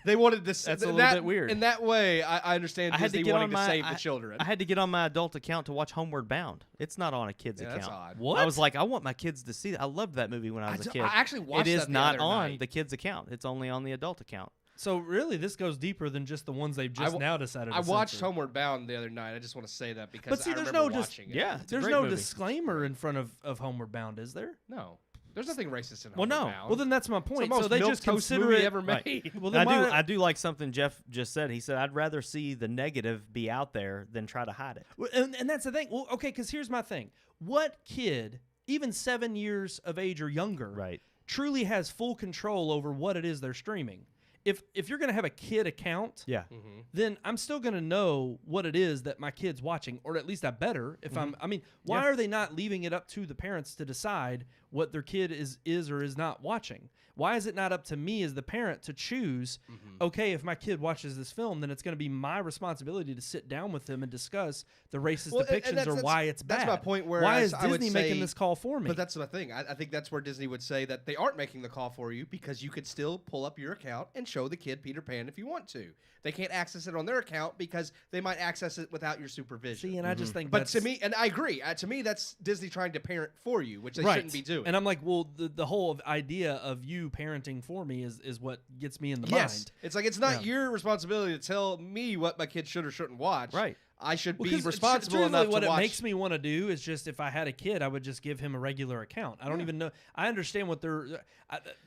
they wanted to. That's a little bit weird. In that way, I understand I had to Disney get wanting on to my save the children. I had to get on my adult account to watch Homeward Bound. It's not on a kid's Yeah, account. that's odd. What? I was like, I want my kids to see that. I loved that movie when I was a kid. I actually watched It is that the not other on night. the kid's account. It's only on the adult account. So really, this goes deeper than just the ones they've just now decided to I watched censor. Homeward Bound the other night. I just want to say that because But see, I there's remember no watching it. Yeah, it's a There's great no movie. disclaimer in front of Homeward Bound, is there? No, there's nothing racist in Well, Homeward no. Bound. Well, then that's my It's the point. most So they just milquetoast consider movie it ever Right. made. Well, then I do like something Jeff just said. He said, I'd rather see the negative be out there than try to hide it. And that's the thing. Well, okay, because here's my thing. What kid even 7 years of age or younger, Right. truly has full control over what it is they're streaming. If you're going to have a kid account, Yeah. then I'm still going to know what it is that my kid's watching, or at least I better if why are they not leaving it up to the parents to decide what their kid is or is not watching? Why is it not up to me as the parent to choose, okay, if my kid watches this film, then it's going to be my responsibility to sit down with them and discuss the racist depictions or why it's bad. That's my point. Where why is I would Disney say, making this call for me? But that's the thing. I think that's where Disney would say that they aren't making the call for you because you could still pull up your account and show the kid Peter Pan if you want to. They can't access it on their account because they might access it without your supervision. See, and I just think But that's, to me, and I agree, to me that's Disney trying to parent for you, which they right. shouldn't be doing. And I'm like, well, the whole idea of you parenting for me is what gets me in the mind. It's like it's not your responsibility to tell me what my kid should or shouldn't watch. Right. I should be 'Cause responsible truthfully, enough what to it watch. makes me want to do is just if I had a kid, I would just give him a regular account. I don't even know. I understand what they're.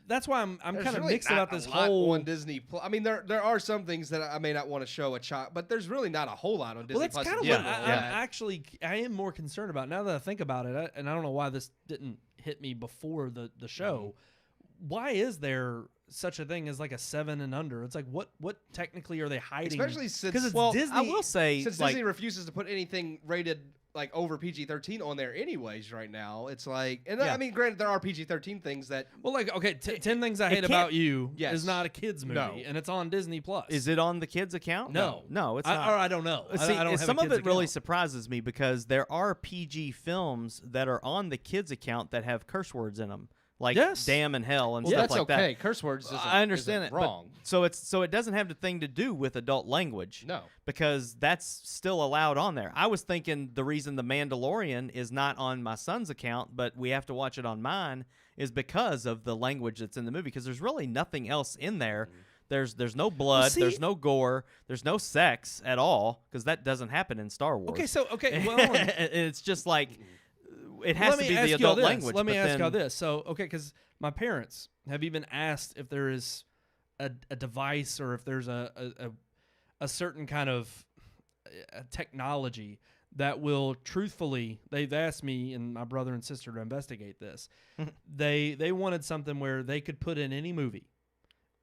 That's why I'm There's kind of really mixed not about this a lot whole. on Disney Plus. I mean, there are some things that I may not want to show a child, but there's really not a whole lot on Disney Well, that's Plus. kind of in what general. I am more concerned about now that I think about it, and I don't know why this didn't hit me before the show. Why is there such a thing as like a 7 and under? It's like what technically are they hiding? Especially since because it's Well, Disney. I will say, since like, Disney refuses to put anything rated like over PG-13 on there anyways right now. It's like, and Yeah. I mean, granted, there are PG-13 things that Well, like okay, 10 Things I Hate can't- About You Yes. is not a kids movie, No. and it's on Disney Plus. is it on the kids' account? No, No, it's Or not. I don't know. See, I don't have some a of kids it really account. surprises me because there are PG films that are on the kids' account that have curse words in them, like Yes. damn and hell and well, stuff that's like okay. that. Curse words. I understand isn't that, wrong. but so it doesn't have the thing to do with adult language. No. because that's still allowed on there. I was thinking the reason The Mandalorian is not on my son's account, but we have to watch it on mine, is because of the language that's in the movie. Because there's really nothing else in there. There's no blood. see- there's no gore. There's no sex at all because that doesn't happen in Star Wars. Okay, well, And it's just like it has let to me be ask the y'all adult this. language. Let me but ask then, y'all this. So, okay, because my parents have even asked if there is a device or if there's a certain kind of technology that will truthfully, they've asked me and my brother and sister to investigate this. They wanted something where they could put in any movie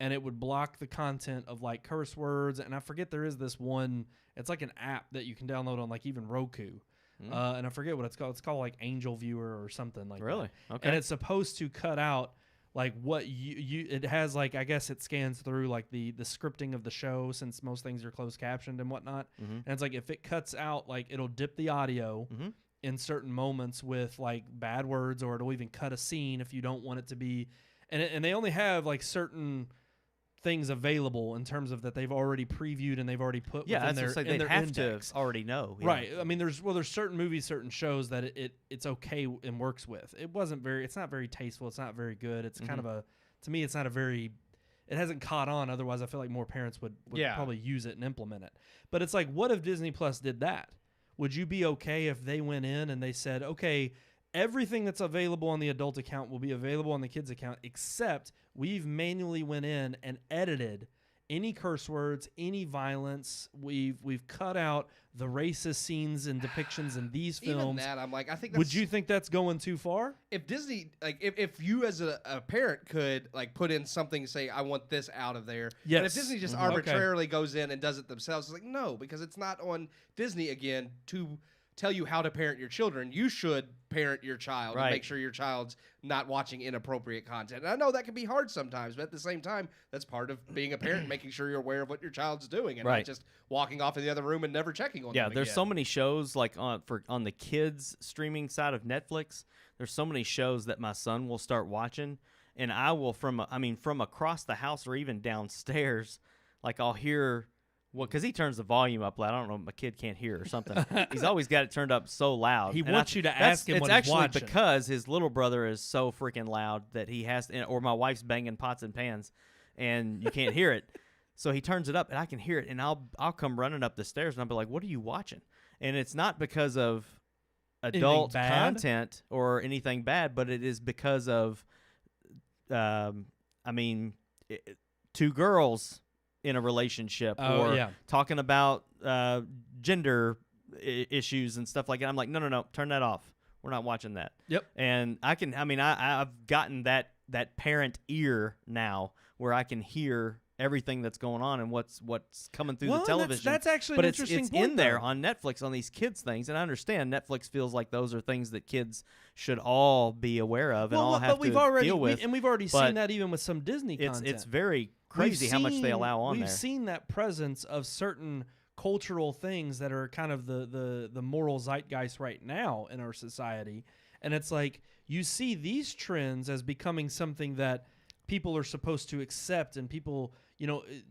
and it would block the content of like curse words. And I forget there is this one, it's like an app that you can download on like even Roku. And I forget what it's called. It's called like Angel Viewer or something like Really? that. Okay. And it's supposed to cut out like what you it has like I guess it scans through like the scripting of the show since most things are closed captioned and whatnot. And it's like if it cuts out like it'll dip the audio in certain moments with like bad words, or it'll even cut a scene if you don't want it to be. And they only have like certain things available in terms of that they've already previewed and they've already put Yeah, within that's their, what in they their have index. to already know. Yeah. Right. I mean, there's certain movies, certain shows that it's okay and works with. It's not very tasteful. It's not very good. It's kind of to me, it's not a very, it hasn't caught on. Otherwise, I feel like more parents would probably use it and implement it. But it's like, what if Disney Plus did that? Would you be okay if they went in and they said, okay, everything that's available on the adult account will be available on the kids account, except we've manually went in and edited any curse words, any violence. We've cut out the racist scenes and depictions in these films. Even that, I'm like, I think that's, Would you think that's going too far? if Disney, like, if you as a parent could like put in something, say, I want this out of there. Yes. But if Disney just Okay. arbitrarily goes in and does it themselves, it's like, no, because it's not on Disney again to tell you how to parent your children. You should parent your child and Right. make sure your child's not watching inappropriate content. And I know that can be hard sometimes, but at the same time, that's part of being a parent, making sure you're aware of what your child's doing and Right. not just walking off in the other room and never checking on Yeah, them there's again. so many shows like on the kids streaming side of Netflix. There's so many shows that my son will start watching, and I will from across the house or even downstairs, like I'll hear. Well, because he turns the volume up loud. I don't know, my kid can't hear or something. He's always got it turned up so loud. He And wants you to that's- ask him it's what he's actually watching. because his little brother is so freaking loud that he has to, or my wife's banging pots and pans, and you can't hear it. So he turns it up, and I can hear it, and I'll come running up the stairs, and I'll be like, "What are you watching?" And it's not because of adult bad? content or anything bad, but it is because of, two girls in a relationship Oh, or yeah. talking about gender issues and stuff like that. I'm like, no, turn that off. We're not watching that. Yep. And I've gotten that parent ear now where I can hear everything that's going on and what's coming through the television. That's actually but an it's interesting point, in there though. on Netflix on these kids things, and I understand Netflix feels like those are things that kids should all be aware of and all have to deal with. And we've already But seen that even with some Disney content. It's very crazy how much they allow on there. We've seen that presence of certain cultural things that are kind of the moral zeitgeist right now in our society, and it's like you see these trends as becoming something that people are supposed to accept, and people,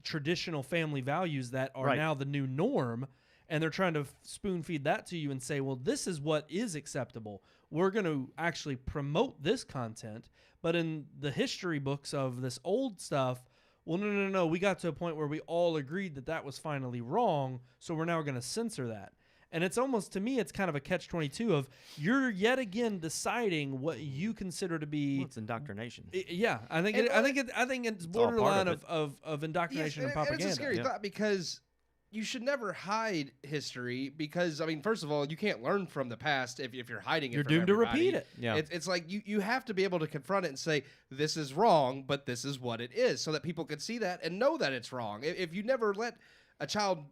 traditional family values that are now the new norm, and they're trying to spoon feed that to you and say, well, this is what is acceptable. We're going to actually promote this content, but in the history books of this old stuff, well, no. We got to a point where we all agreed that was finally wrong, so we're now going to censor that. And it's almost, to me, it's kind of a catch-22 of you're yet again deciding what you consider to be. Well, it's indoctrination. I think it's borderline of indoctrination and propaganda. It's a scary thought because you should never hide history because, first of all, you can't learn from the past if you're hiding it. You're from doomed to everybody. repeat it. Yeah. It's like you have to be able to confront it and say, this is wrong, but this is what it is, so that people can see that and know that it's wrong. If you never let a child,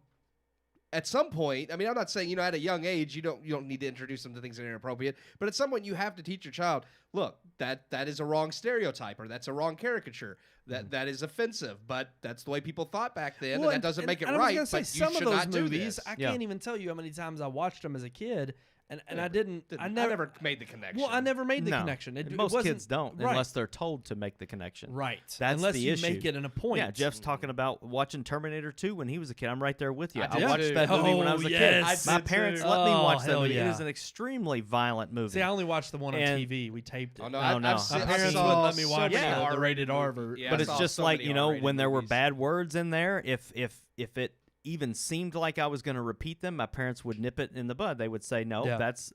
at some point, I'm not saying, at a young age, you don't need to introduce them to things that are inappropriate, but at some point you have to teach your child, look, that is a wrong stereotype, or that's a wrong caricature, that is offensive, but that's the way people thought back then, and that doesn't make it right. But you some should of those not movies, do this. I can't even tell you how many times I watched them as a kid. And I never made the connection. Well, I never made the No. connection. And most kids don't right. unless they're told to make the connection. Right. That's unless the you issue. make it an point. Yeah, Jeff's talking about watching Terminator 2 when he was a kid. I'm right there with you. I I did watched too. that movie when I was a kid. yes. My I did parents too. let me watch that hell movie. It yeah. is an extremely violent movie. See, I only watched the one on And- TV. We taped it. Oh, no, Oh, no. I've My seen, parents I saw wouldn't let me so watch many the R-rated rated R version. Yeah, but I it's saw just so like, many when R-rated there were movies. bad words in there, if it even seemed like I was going to repeat them, my parents would nip it in the bud. They would say, no, Yeah. that's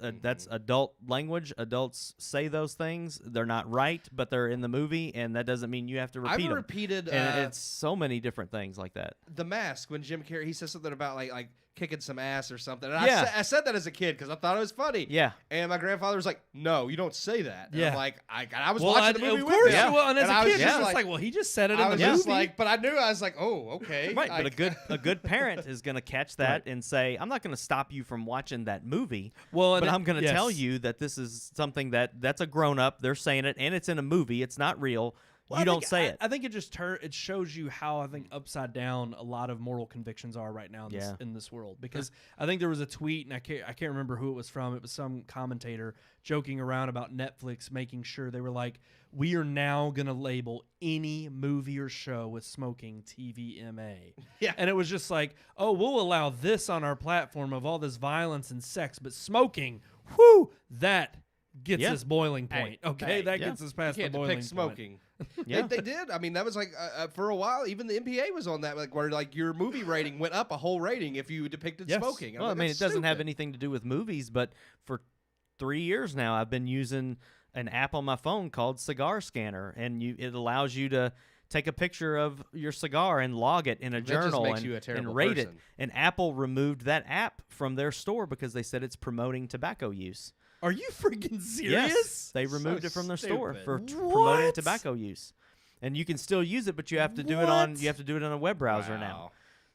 adult language. Adults say those things. They're not right, but they're in the movie, and that doesn't mean you have to repeat I've them. repeated And it's so many different things like that. The Mask when Jim Carrey, he says something about like kicking some ass or something. And Yeah. I said that as a kid because I thought it was funny. Yeah. And my grandfather was like, "No, you don't say that." And Yeah. I'm like, I was Well, watching the movie of with course him. you will. And as I a was kid, just it's like, well, he just said it I in was the just movie. like, but I knew, I was like, oh, okay. Right, but a good parent is going to catch that Right. and say, I'm not going to stop you from watching that movie, Well, and but it- I'm going to yes. tell you that this is something that's a grown-up. They're saying it, and it's in a movie. It's not real. Well, You I don't think- say it. I think it just it shows you how I think upside down a lot of moral convictions are right now in this world. Because I think there was a tweet, and I can't remember who it was from. It was some commentator joking around about Netflix making sure they were like, we are now going to label any movie or show with smoking TVMA. Yeah. And it was just like, oh, we'll allow this on our platform of all this violence and sex, but smoking, whoo, that gets Yeah. us boiling point. Hey, okay, hey, that yeah. gets us past You the can't boiling depict point. smoking. Yeah. They did. That was like for a while. Even the MPA was on that, like where like your movie rating went up a whole rating if you depicted Yes. smoking. I'm Well, like, I mean, that's it doesn't have stupid. anything to do with movies, but for 3 years now, I've been using an app on my phone called Cigar Scanner, and it allows you to take a picture of your cigar and log it in a That just journal makes and, you a terrible and rate person. it. And Apple removed that app from their store because they said it's promoting tobacco use. Are you freaking serious? Yes, they removed it from their store stupid. for promoting What? tobacco use. And you can still use it, but you have to do it on a web browser now. Wow.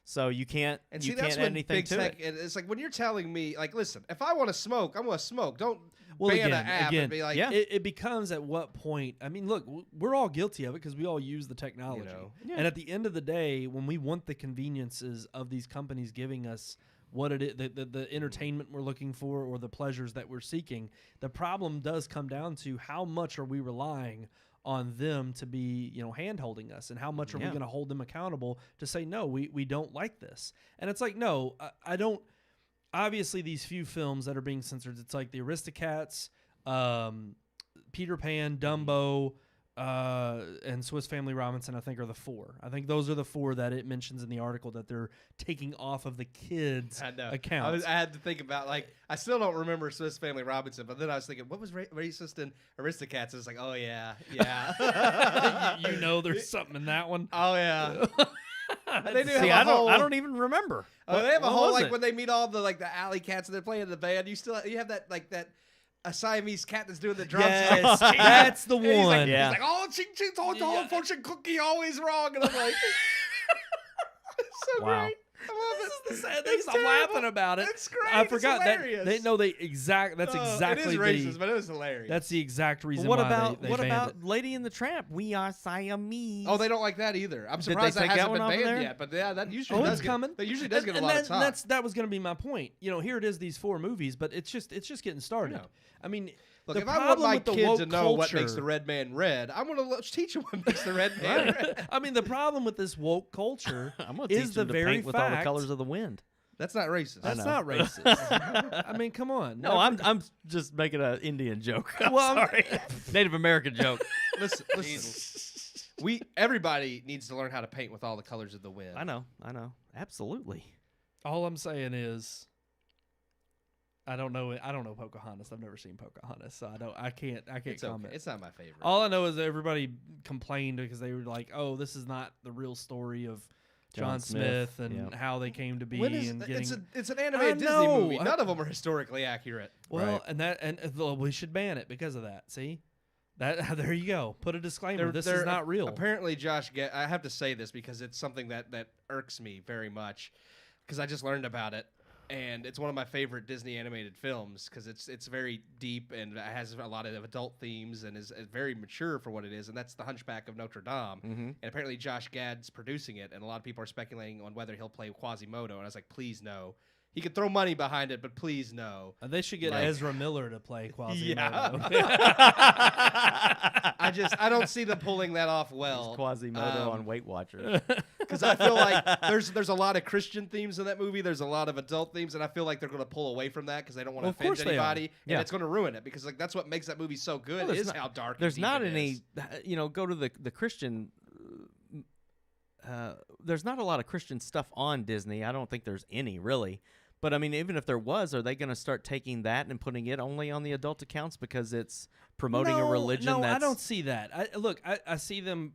So you can't And you see, that's can't add when anything big to tech. it. It's like when you're telling me, like, listen, if I want to smoke, I'm going to smoke. Don't Well, ban again, an app and be like, yeah. it becomes at what point? I mean, look, we're all guilty of it because we all use the technology. You know. And at the end of the day, when we want the conveniences of these companies giving us what it is, the entertainment we're looking for or the pleasures that we're seeking, the problem does come down to how much are we relying on them to be, hand holding us, and how much are we Yeah. going to hold them accountable to say, no, we don't like this. And it's like, no, I don't. Obviously, these few films that are being censored, it's like the Aristocats, Peter Pan, Dumbo, and Swiss Family Robinson, I think, are the four. I think those are the four that it mentions in the article that they're taking off of the kids' I know. accounts. I had to think about, like, I still don't remember Swiss Family Robinson, but then I was thinking, what was racist in Aristocats? It's like, oh, yeah. you know there's something in that one. Oh, yeah. They do See, have a whole, I don't even remember. Oh, they have a What whole, was like, it? when they meet all the, like, the alley cats and they're playing in the band, you have that, like, that a Siamese cat that's doing the drums. Yes, that's the And he's one. like, Yeah. he's like, oh, ching ching told fortune cookie always wrong, and I'm like, it's so Wow. great. I love it. This is the sad thing. It's I'm terrible. laughing about it. It's great. I forgot it's that hilarious. they know they exact. That's It exactly is racist, the. but it was hilarious. That's the exact reason. What why about they what banned about it. Lady and the Tramp? We are Siamese. Oh, they don't like that either. I'm they surprised that take that hasn't one been off of banned there? yet. But yeah, that usually Oh, does it's get, coming. That usually does get a And lot of talk. that was going to be my point. Here it is, these 4 movies, but it's just getting started. Yeah. I mean, Look, the if I want problem my with the kid woke to know what culture- makes the red man red, I want to teach him what makes the red man Right. red. I mean, the problem with this woke culture I'm gonna is teach the them to very paint with all the fact- colors of the wind. That's not racist. That's know. not racist. I mean, come on. No, I'm just making an Indian joke. I'm Well, I'm- sorry, Native American joke. listen. Everybody needs to learn how to paint with all the colors of the wind. I know, absolutely. All I'm saying is, I don't know Pocahontas. I've never seen Pocahontas, so I can't It's comment. okay. It's not my favorite. All I know is everybody complained because they were like, "Oh, this is not the real story of John Smith and yeah. how they came to be." When is, and getting it's an animated Disney know. movie. None of them are historically accurate. well, and we should ban it because of that. See, that there you go. Put a disclaimer. This is not real. Apparently, Josh, I have to say this because it's something that irks me very much because I just learned about it. And it's one of my favorite Disney animated films because it's very deep and it has a lot of adult themes and is very mature for what it is. And that's The Hunchback of Notre Dame. And apparently Josh Gad's producing it, and a lot of people are speculating on whether he'll play Quasimodo. And I was like, please no. He could throw money behind it, but please no. They should get Like- Ezra Miller to play Quasimodo. I don't see them pulling that off well. Quasimodo on Weight Watchers. Because I feel like there's a lot of Christian themes in that movie. There's a lot of adult themes, and I feel like they're going to pull away from that because they don't want to Well, of course offend they are. anybody, and Yeah. it's going to ruin it. Because like that's what makes that movie so good Well, there's is not- how dark. There's and not deep it any, is. go to the Christian. There's not a lot of Christian stuff on Disney. I don't think there's any really. But I mean, even if there was, are they going to start taking that and putting it only on the adult accounts because it's promoting a religion? No, that's... I don't see that. I see them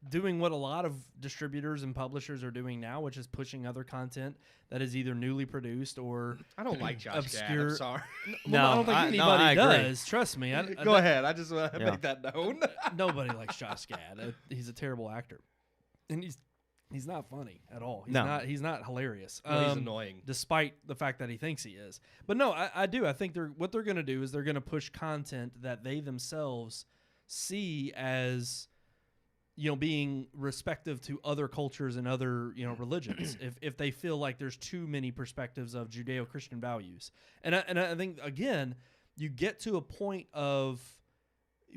doing what a lot of distributors and publishers are doing now, which is pushing other content that is either newly produced or I don't like Josh Gad. obscure. I'm sorry. Well, I don't think anybody I agree. does. Trust me. Go ahead. I just want to Yeah. make that known. Nobody likes Josh Gad. He's a terrible actor, and he's not funny at all. He's not hilarious. No, he's annoying. Despite the fact that he thinks he is. But no, I do. I think what they're going to do is they're going to push content that they themselves see as being respective to other cultures and other religions. if they feel like there's too many perspectives of Judeo-Christian values, and I think again you get to a point of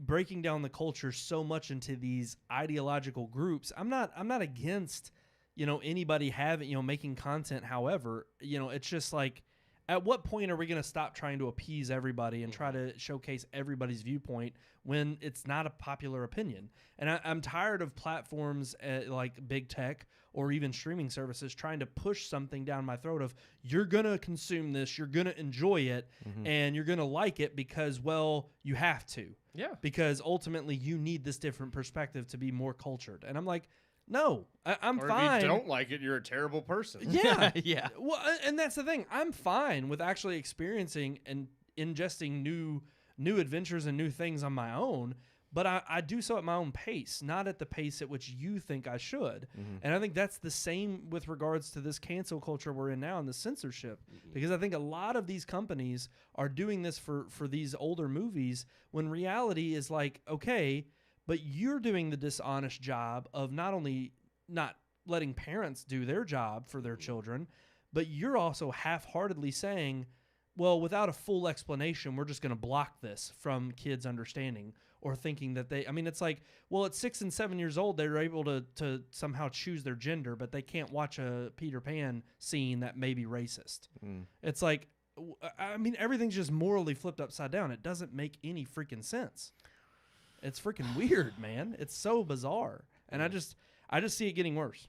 breaking down the culture so much into these ideological groups. I'm not against anybody having making content. However, it's just like, at what point are we going to stop trying to appease everybody and try to showcase everybody's viewpoint when it's not a popular opinion? And I'm tired of platforms like big tech or even streaming services trying to push something down my throat of, you're going to consume this, you're going to enjoy it, and you're going to like it because, well, you have to. Yeah. Because ultimately you need this different perspective to be more cultured. And I'm like, no, I'm Or fine. if you don't like it, you're a terrible person. Yeah. Yeah. Well, and that's the thing. I'm fine with actually experiencing and ingesting new adventures and new things on my own, but I do so at my own pace, not at the pace at which you think I should. And I think that's the same with regards to this cancel culture we're in now and the censorship, because I think a lot of these companies are doing this for these older movies when reality is like, okay, but you're doing the dishonest job of not only not letting parents do their job for their children, but you're also half-heartedly saying, well, without a full explanation, we're just going to block this from kids understanding or thinking that it's like, well, at 6 and 7 years old, they're able to somehow choose their gender, but they can't watch a Peter Pan scene that may be racist. It's like, everything's just morally flipped upside down. It doesn't make any freaking sense. It's freaking weird, man. It's so bizarre. And I just see it getting worse.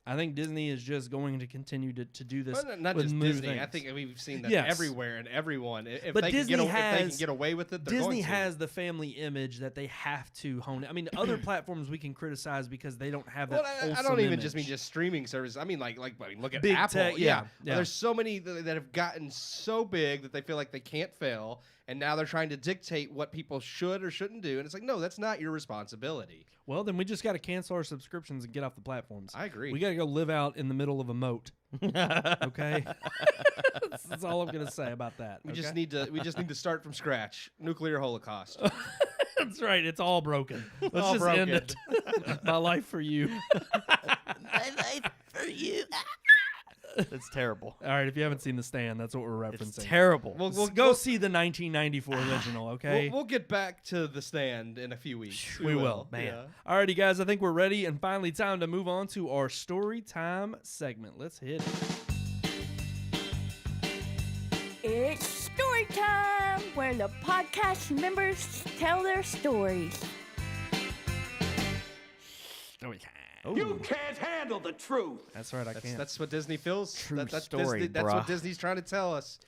I think Disney is just going to continue to do this. Well, not with just new Disney. things. I think we've seen that Yes. everywhere and everyone. If But they Disney can get, if they has- can get away with it, they're Disney going to. has the family image that they have to hone it. I mean, other platforms we can criticize because they don't have that. Well, I wholesome don't even image. just mean just streaming services. I mean, like look at Big Apple. tech, yeah. There's so many that have gotten so big that they feel like they can't fail, and now they're trying to dictate what people should or shouldn't do, and it's like, no, that's not your responsibility. Well, then we just got to cancel our subscriptions and get off the platforms. I agree. We got to go live out in the middle of a moat. Okay, that's all I'm gonna say about that. We okay? just need to start from scratch. Nuclear holocaust. That's right. It's all broken. Let's All just end it. My life for you. My life for you. It's terrible. All right. If you haven't seen The Stand, that's what we're referencing. It's terrible. We'll Go see the 1994 original. Okay. We'll get back to The Stand in a few weeks. We will. Man. Yeah. Alrighty, guys. I think we're ready, and finally time to move on to our story time segment. Let's hit it. It's story time, where the podcast members tell their stories. Story time. You can't handle the truth. That's right. I can't. That's what Disney feels. True That's story, Disney, that's what bruh. Disney's trying to tell us.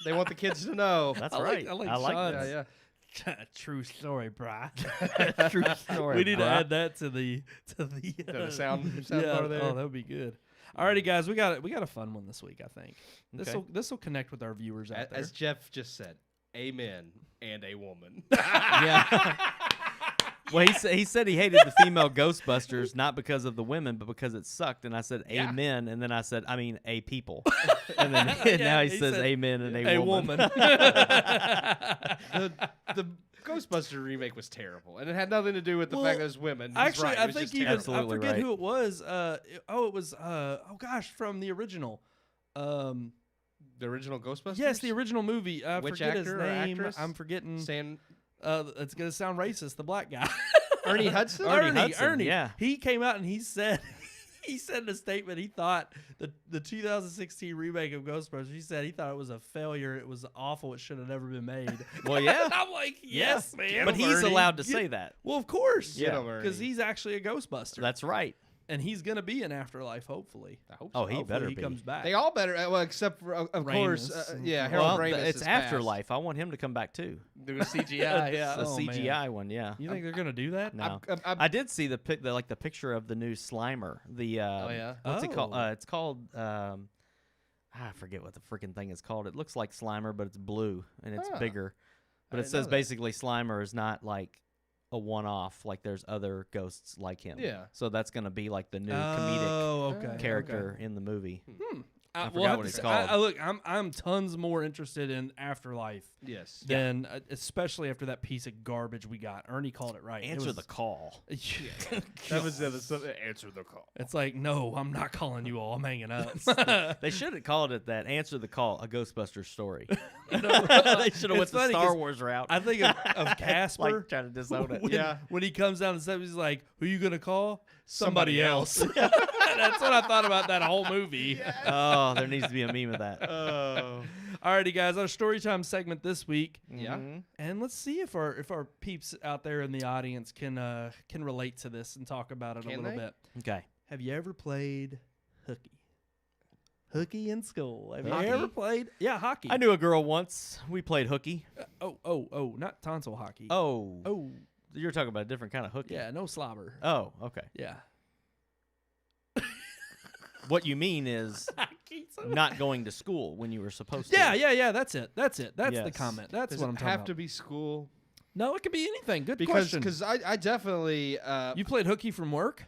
They want the kids to know. That's I right. I like that. Sean's. Yeah. True story, brah. True story. We need to bruh. add that to the the sound yeah, bar there. Oh, that would be good. Alrighty, guys, we got a fun one this week. I think this will connect with our viewers out there. As Jeff just said, amen and a woman. Yeah. Well, he said he hated the female Ghostbusters not because of the women, but because it sucked. And I said amen, and then I said a people, and then now he says said amen and a woman. the Ghostbuster remake was terrible, and it had nothing to do with the fact that it was women. He's Actually, right, it I was think just even terrible. Absolutely I forget right. who it was. It was from the original. The original Ghostbusters. Yes, the original movie. I Which forget his actor or name. actress? I'm forgetting. It's gonna sound racist. The black guy. Ernie Hudson. Hudson, yeah. He came out and he said in a statement he thought the 2016 remake of Ghostbusters. He said he thought it was a failure. It was awful. It should have never been made. Well, yeah. I'm like, yes, man. But he's Ernie. allowed to say that. Well, of course. Get him, Ernie. Because he's actually a Ghostbuster. That's right. and he's gonna be in Afterlife, hopefully. I hope Oh, so. he Hopefully better he be. comes back. They all better. Well, except for of course, Ramis and- yeah, Harold Well, Ramis. it's is passed. Afterlife. I want him to come back too. Doing CGI. Yeah. The Oh, man. CGI one, yeah. You think they're gonna do that? No, I'm- I did see the picture of the new Slimer. The Oh, yeah? what's it called? Oh. It's called I forget what the freaking thing is called. It looks like Slimer, but it's blue and it's Huh. bigger. But I it didn't says know that. basically Slimer is not like a one-off. Like there's other ghosts like him. Yeah. So that's gonna be like the new comedic Oh, okay. character in the movie. I we'll forgot have what to it's say- called. Look, I'm tons more interested in Afterlife Yes. than, especially after that piece of garbage we got. Ernie called it right. It Answer was- the call. That was answer the call. It's like, no, I'm not calling you all. I'm hanging up. They should have called it that. Answer the call, a Ghostbusters story. they should have It's went the funny Star 'cause Wars route. I think of Casper. like trying to disown it. when, Yeah. when he comes down the steps, he's like, "Who you gonna call? Somebody else." That's what I thought about that whole movie. Oh, there needs to be a meme of that. Oh. Alrighty, guys, our storytime segment this week, Yeah. and let's see if our peeps out there in the audience can relate to this and talk about it a Can little they? bit. Okay. Have you ever played hooky? Hooky in school. Have Hockey? you ever played? Yeah, hockey. I knew a girl once. We played hooky. Oh, not tonsil hockey. Oh, you're talking about a different kind of hooky. Yeah, no slobber. Oh, okay. Yeah. What you mean is not going to school when you were supposed to. Yeah. That's it. That's the Yes. comment. That's Does what I'm it talking have about. to be school? No, it could be anything. Good Because question. I definitely You played hooky from work?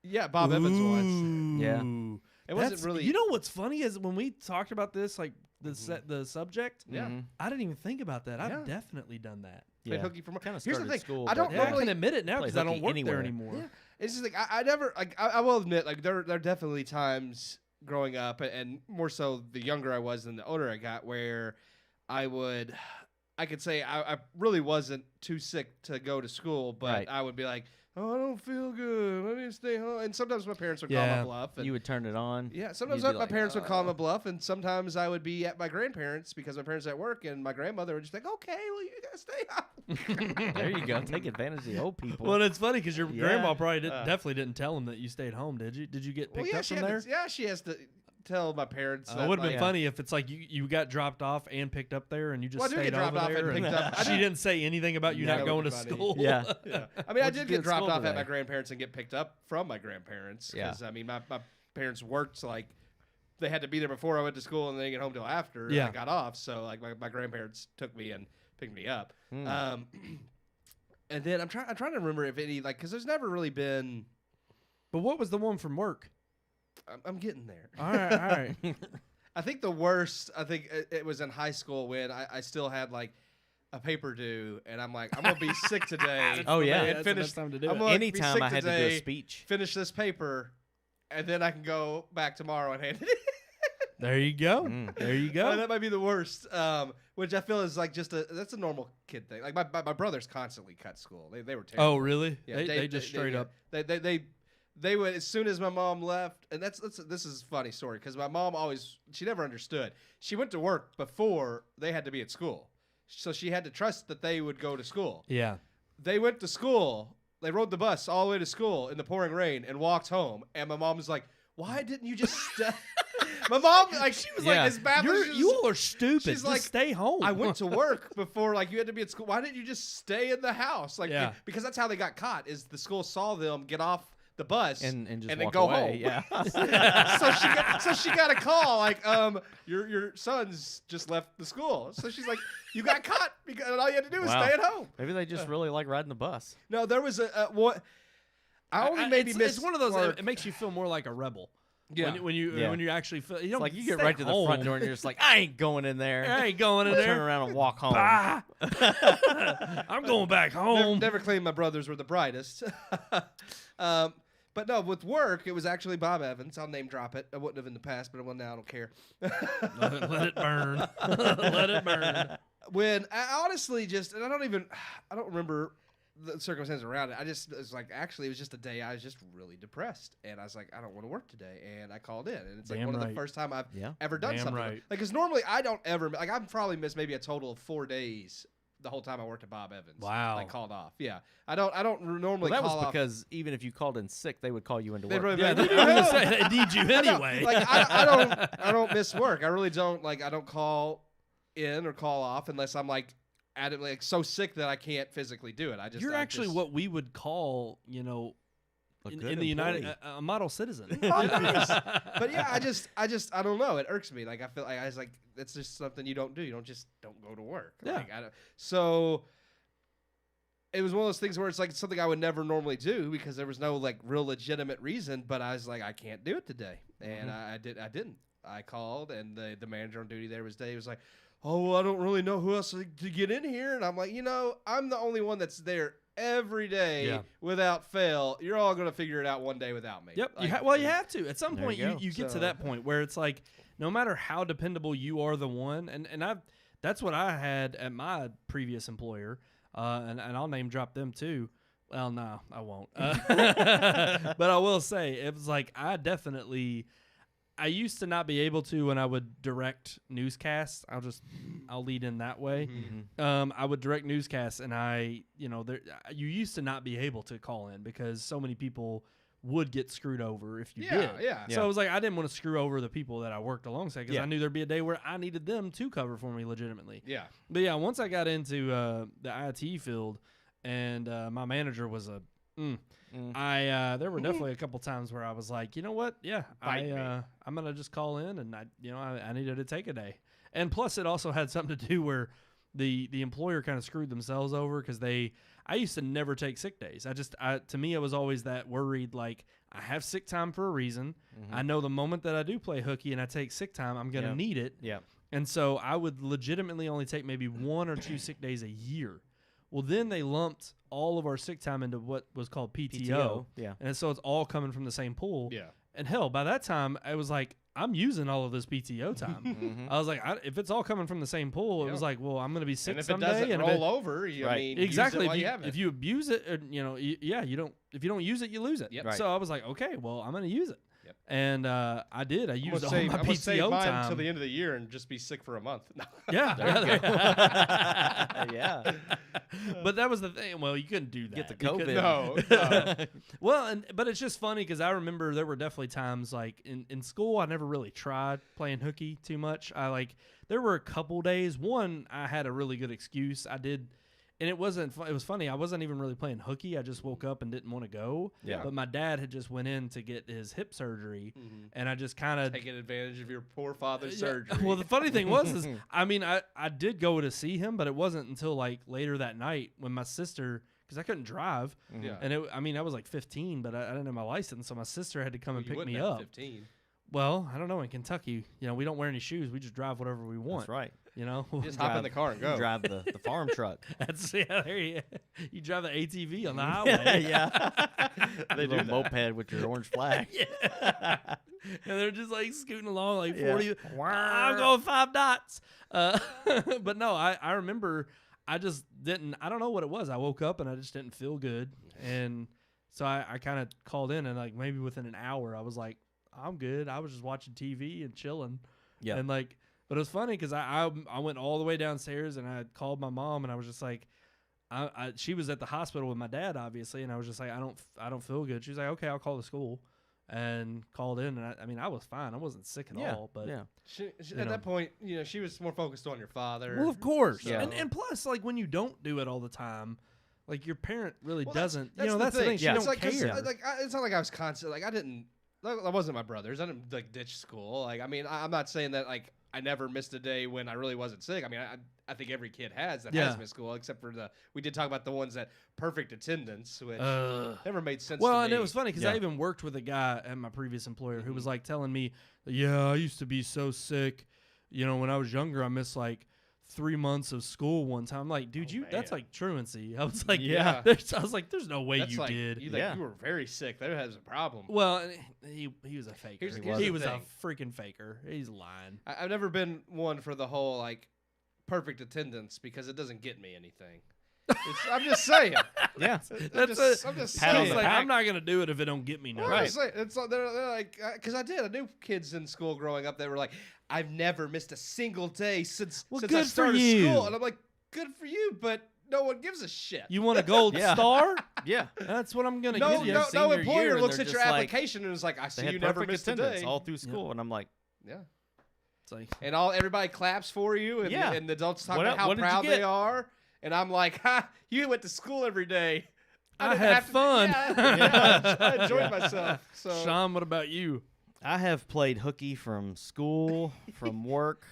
yeah, Bob Evans once. Yeah. It wasn't That's- really. You know what's funny is when we talked about this, like the subject. Yeah. Mhm. I didn't even think about that. Yeah. I've definly done that. played Yeah. hooky from Kinda Here's the started thing. school, I don't but- Yeah, I normally can admit it now play because I don't hooky work anywhere. there anymore. Yeah. It's just like I never like I will admit like there are definitely times growing up and more so the younger I was than the older I got where I could say I really wasn't too sick to go to school, but Right. I would be like, oh, I don't feel good. I need to stay home. And sometimes my parents would call Yeah. my bluff. And You would turn it on. yeah, sometimes You'd be my like, parents would call my bluff, and sometimes I would be at my grandparents because my parents at work, and my grandmother would just be like, okay, well, you gotta stay home. There you go. Take advantage of the old people. Well, it's funny because your Yeah. grandma probably definitely didn't tell him that you stayed home, did you? Did you get picked up she from there? she has to tell my parents. It that, would have like, been funny if it's like you got dropped off and picked up there, and you just Well, I did stayed get dropped over off there. and picked up. I She didn't say anything about you Yeah, not that going would to be funny. school. yeah. Yeah. I mean, I What'd you did do get at dropped school off at today? my grandparents and get picked up from my grandparents Yeah. because I mean my parents worked like they had to be there before I went to school and they didn't get home till after Yeah. I got off. So like my grandparents took me and picked me up. And then I'm trying to remember if any like because there's never really been. But what was the one from work? I'm getting there. All right. I think the worst. I think it was in high school when I still had like a paper due, and I'm like, I'm gonna be sick today. Oh, yeah. and That's the finish. best time to do I'm it. gonna be Anytime sick I had to do today, a speech. finish this paper, and then I can go back tomorrow and hand it in. There you go. There you go. That might be the worst. Which I feel is like that's a normal kid thing. Like my brothers constantly cut school. They were terrible. Oh, really? Yeah, they just straight up. They would as soon as my mom left, and this is a funny story because my mom she never understood. She went to work before they had to be at school, so she had to trust that they would go to school. Yeah. They went to school. They rode the bus all the way to school in the pouring rain and walked home. And my mom was like, "Why didn't you just stay?" My mom, like, she was like, as bad as You all are stupid. She's Just like, stay home. I went to work before, like, you had to be at school. Why didn't you just stay in the house? Like, Yeah. because that's how they got caught. Is the school saw them get off the bus And just then walk go away. home. Yeah. so she got a call like, your son's just left the school. So she's like, you got caught because all you had to do was Wow. stay at home. Maybe they just really like riding the bus. No, there was what I only maybe missed. It's one of those. work. It makes you feel more like a rebel. Yeah. When you actually feel. You It's don't like you get stay right to the home. front door and you're just like, I ain't going in there. I ain't going in Turn there. around and walk home. Ah. I'm going back home. Never claimed my brothers were the brightest. But no, with work, it was actually Bob Evans. I'll name drop it. I wouldn't have in the past, but well, now I don't care. Let it burn. Let it burn. When I honestly and I don't remember the circumstances around it. It was like, actually, it was just a day I was just really depressed. And I was like, I don't want to work today. And I called in. And it's like Damn one of the right. first time I've Yeah. ever done Damn something. right. Like, because normally I don't ever, like, I've probably missed maybe a total of 4 days the whole time I worked at Bob Evans. Wow. Like, called off. Yeah. I don't normally Well, that call was off. because even if you called in sick, they would call you into They'd work. really Yeah, be like, they "What do you say know?" they need you No, anyway. like I don't miss work. I really don't. Like, I don't call in or call off unless I'm like like so sick that I can't physically do it. You're actually what we would call, A in good the United employee. a model citizen. Oh, nice. But yeah, I don't know. It irks me. Like, I feel like it's like it's just something you don't do. You don't go to work. Yeah. Like, so it was one of those things where it's like something I would never normally do because there was no like real legitimate reason. But I was like, I can't do it today, and I didn't. I called, and the manager on duty there was like, oh, well, I don't really know who else to get in here. And I'm like, I'm the only one that's there every day without fail. You're all going to figure it out one day without me. Yep. Like, You have to. At some There point, you go. you get to So- that point where it's like, no matter how dependable you are the one, and that's what I had at my previous employer, and I'll name drop them too. Well, no, I won't. But I will say, it was like I used to not be able to when I would direct newscasts. I'll lead in that way. I would direct newscasts, and you used to not be able to call in because so many people would get screwed over if you did. Yeah. So I was like, I didn't want to screw over the people that I worked alongside because I knew there'd be a day where I needed them to cover for me legitimately. Yeah. But yeah, once I got into the IT field, and my manager was there were definitely a couple times where I was like, you know what? Yeah, I'm gonna just call in, and I needed to take a day. And plus, it also had something to do where the employer kind of screwed themselves over because I used to never take sick days. To me, I was always that worried, like, I have sick time for a reason. I know the moment that I do play hooky and I take sick time, I'm gonna need it. Yeah. And so I would legitimately only take maybe 1 or 2 sick days a year. Well, then they lumped all of our sick time into what was called PTO. Yeah. And so it's all coming from the same pool. Yeah. And hell, by that time, I was like, I'm using all of this PTO time. I was like, if it's all coming from the same pool, it was like, well, I'm going to be sick And if someday. it doesn't and roll over, Right. use exactly. it while you have it. If you abuse it, or, you don't. If you don't use it, you lose it. Yep. Right. So I was like, okay, well, I'm going to use it. Yep. And I did. I used all my I'm gonna save PTO mine time. until the end of the year and just be sick for a month. Yeah. Yeah. But that was the thing. Well, you couldn't do that. Get the You couldn't- COVID. No. Well, but it's just funny because I remember there were definitely times like in school I never really tried playing hooky too much. There were a couple days. One, I had a really good excuse. and it wasn't. It was funny. I wasn't even really playing hooky. I just woke up and didn't want to go. Yeah. But my dad had just went in to get his hip surgery, and I just kind of Taking advantage of your poor father's surgery. Well, the funny thing was, I mean, I did go to see him, but it wasn't until like later that night when my sister, because I couldn't drive, Yeah. and I mean, I was like 15, but I didn't have my license, so my sister had to come and You pick wouldn't me have up. 15. Well, I don't know. In Kentucky, we don't wear any shoes. We just drive whatever we want. That's right. Just hop in the car and go. You drive the farm truck. That's there you drive the ATV on the highway. Yeah. They do moped with your orange flag. And they're just like scooting along like Yeah. 40. I'm going 5 knots. But no, I remember I just didn't. I don't know what it was. I woke up and I just didn't feel good, and so I kind of called in, and like maybe within an hour I was like, I'm good. I was just watching TV and chilling. Yeah. And like, but it was funny because I went all the way downstairs and I called my mom and I was just like, she was at the hospital with my dad obviously, and I was just like, I don't feel good. She was like, okay, I'll call the school, and called in, and I mean I was fine. I wasn't sick at all. But yeah. She, at that point, she was more focused on your father. well, of course. Yeah. And plus, like when you don't do it all the time, like your parent really Well, doesn't. That's That's the thing. She Yeah. don't It's like, 'cause, care. it's not like I was constant. Like I didn't. That wasn't my brothers. I didn't like ditch school. Like I mean, I'm not saying that like I never missed a day when I really wasn't sick. I mean, I think every kid has that has missed school, except for we did talk about the ones that perfect attendance, which never made sense. Well, to and me. it was funny because I even worked with a guy at my previous employer who was like telling me, yeah, I used to be so sick. When I was younger, I missed like 3 months of school one time. I'm like, dude, that's man. like truancy. I was like, Yeah. I was like, there's no way That's you like, did. You were very sick. That was a problem. Well, he was a faker. Here's He the was a thing. freaking faker. He's lying. I've never been one for the whole like perfect attendance because it doesn't get me anything. I'm just saying. Yeah. I'm just Pat on saying. the Like, back. I'm not gonna do it if it don't get me Well, nothing. I'm just saying, it's they're like because I knew kids in school growing up that were like, I've never missed a single day since I good for started you. school, and I'm like, good for you, but no one gives a shit. You want a gold Yeah. star? Yeah. That's what I'm gonna no, give you. no, senior employer year, and looks they're at your just like- application and is like, I They see had you never perfect missed a attendance day. all through school, and I'm like, Yeah, It's like, and everybody claps for you, and, Yeah. and the adults talk What about el- how what did you proud get? they are, and I'm like, ha, you went to school every day. I didn't had have to- fun. Yeah, I enjoyed myself. So Sean, what about you? I have played hooky from school, from work,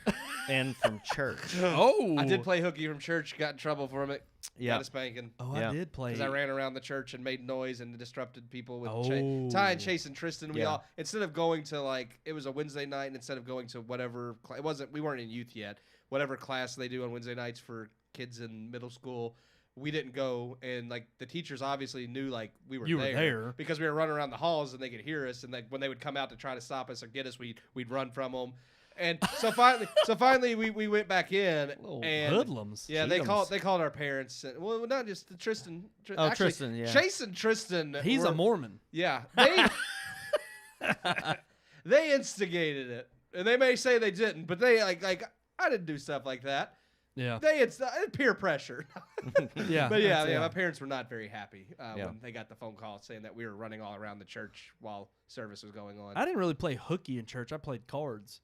and from church. Oh, I did play hooky from church. Got in trouble from it. Yeah. Got a spanking. Oh, Yeah. I did play. Because I ran around the church and made noise and disrupted people with Oh. Ty and Chase and Tristan. We Yeah. all instead of going to like it was a Wednesday night, and instead of going to whatever we weren't in youth yet. Whatever class they do on Wednesday nights for kids in middle school, we didn't go. And like the teachers obviously knew like we were You were there, there. because we were running around the halls and they could hear us. And like when they would come out to try to stop us or get us, we'd run from them. And so finally we went back in Little and hoodlums. yeah, Cheatums. they called our parents. Well, not just Tristan. Oh, actually, Tristan, yeah. Chase and Tristan. He's a were- Mormon. Yeah, they instigated it, and they may say they didn't, but they like I didn't do stuff like that. Yeah, It's peer pressure. yeah. But yeah, that's- my parents were not very happy Yeah. when they got the phone call saying that we were running all around the church while service was going on. I didn't really play hooky in church. I played cards.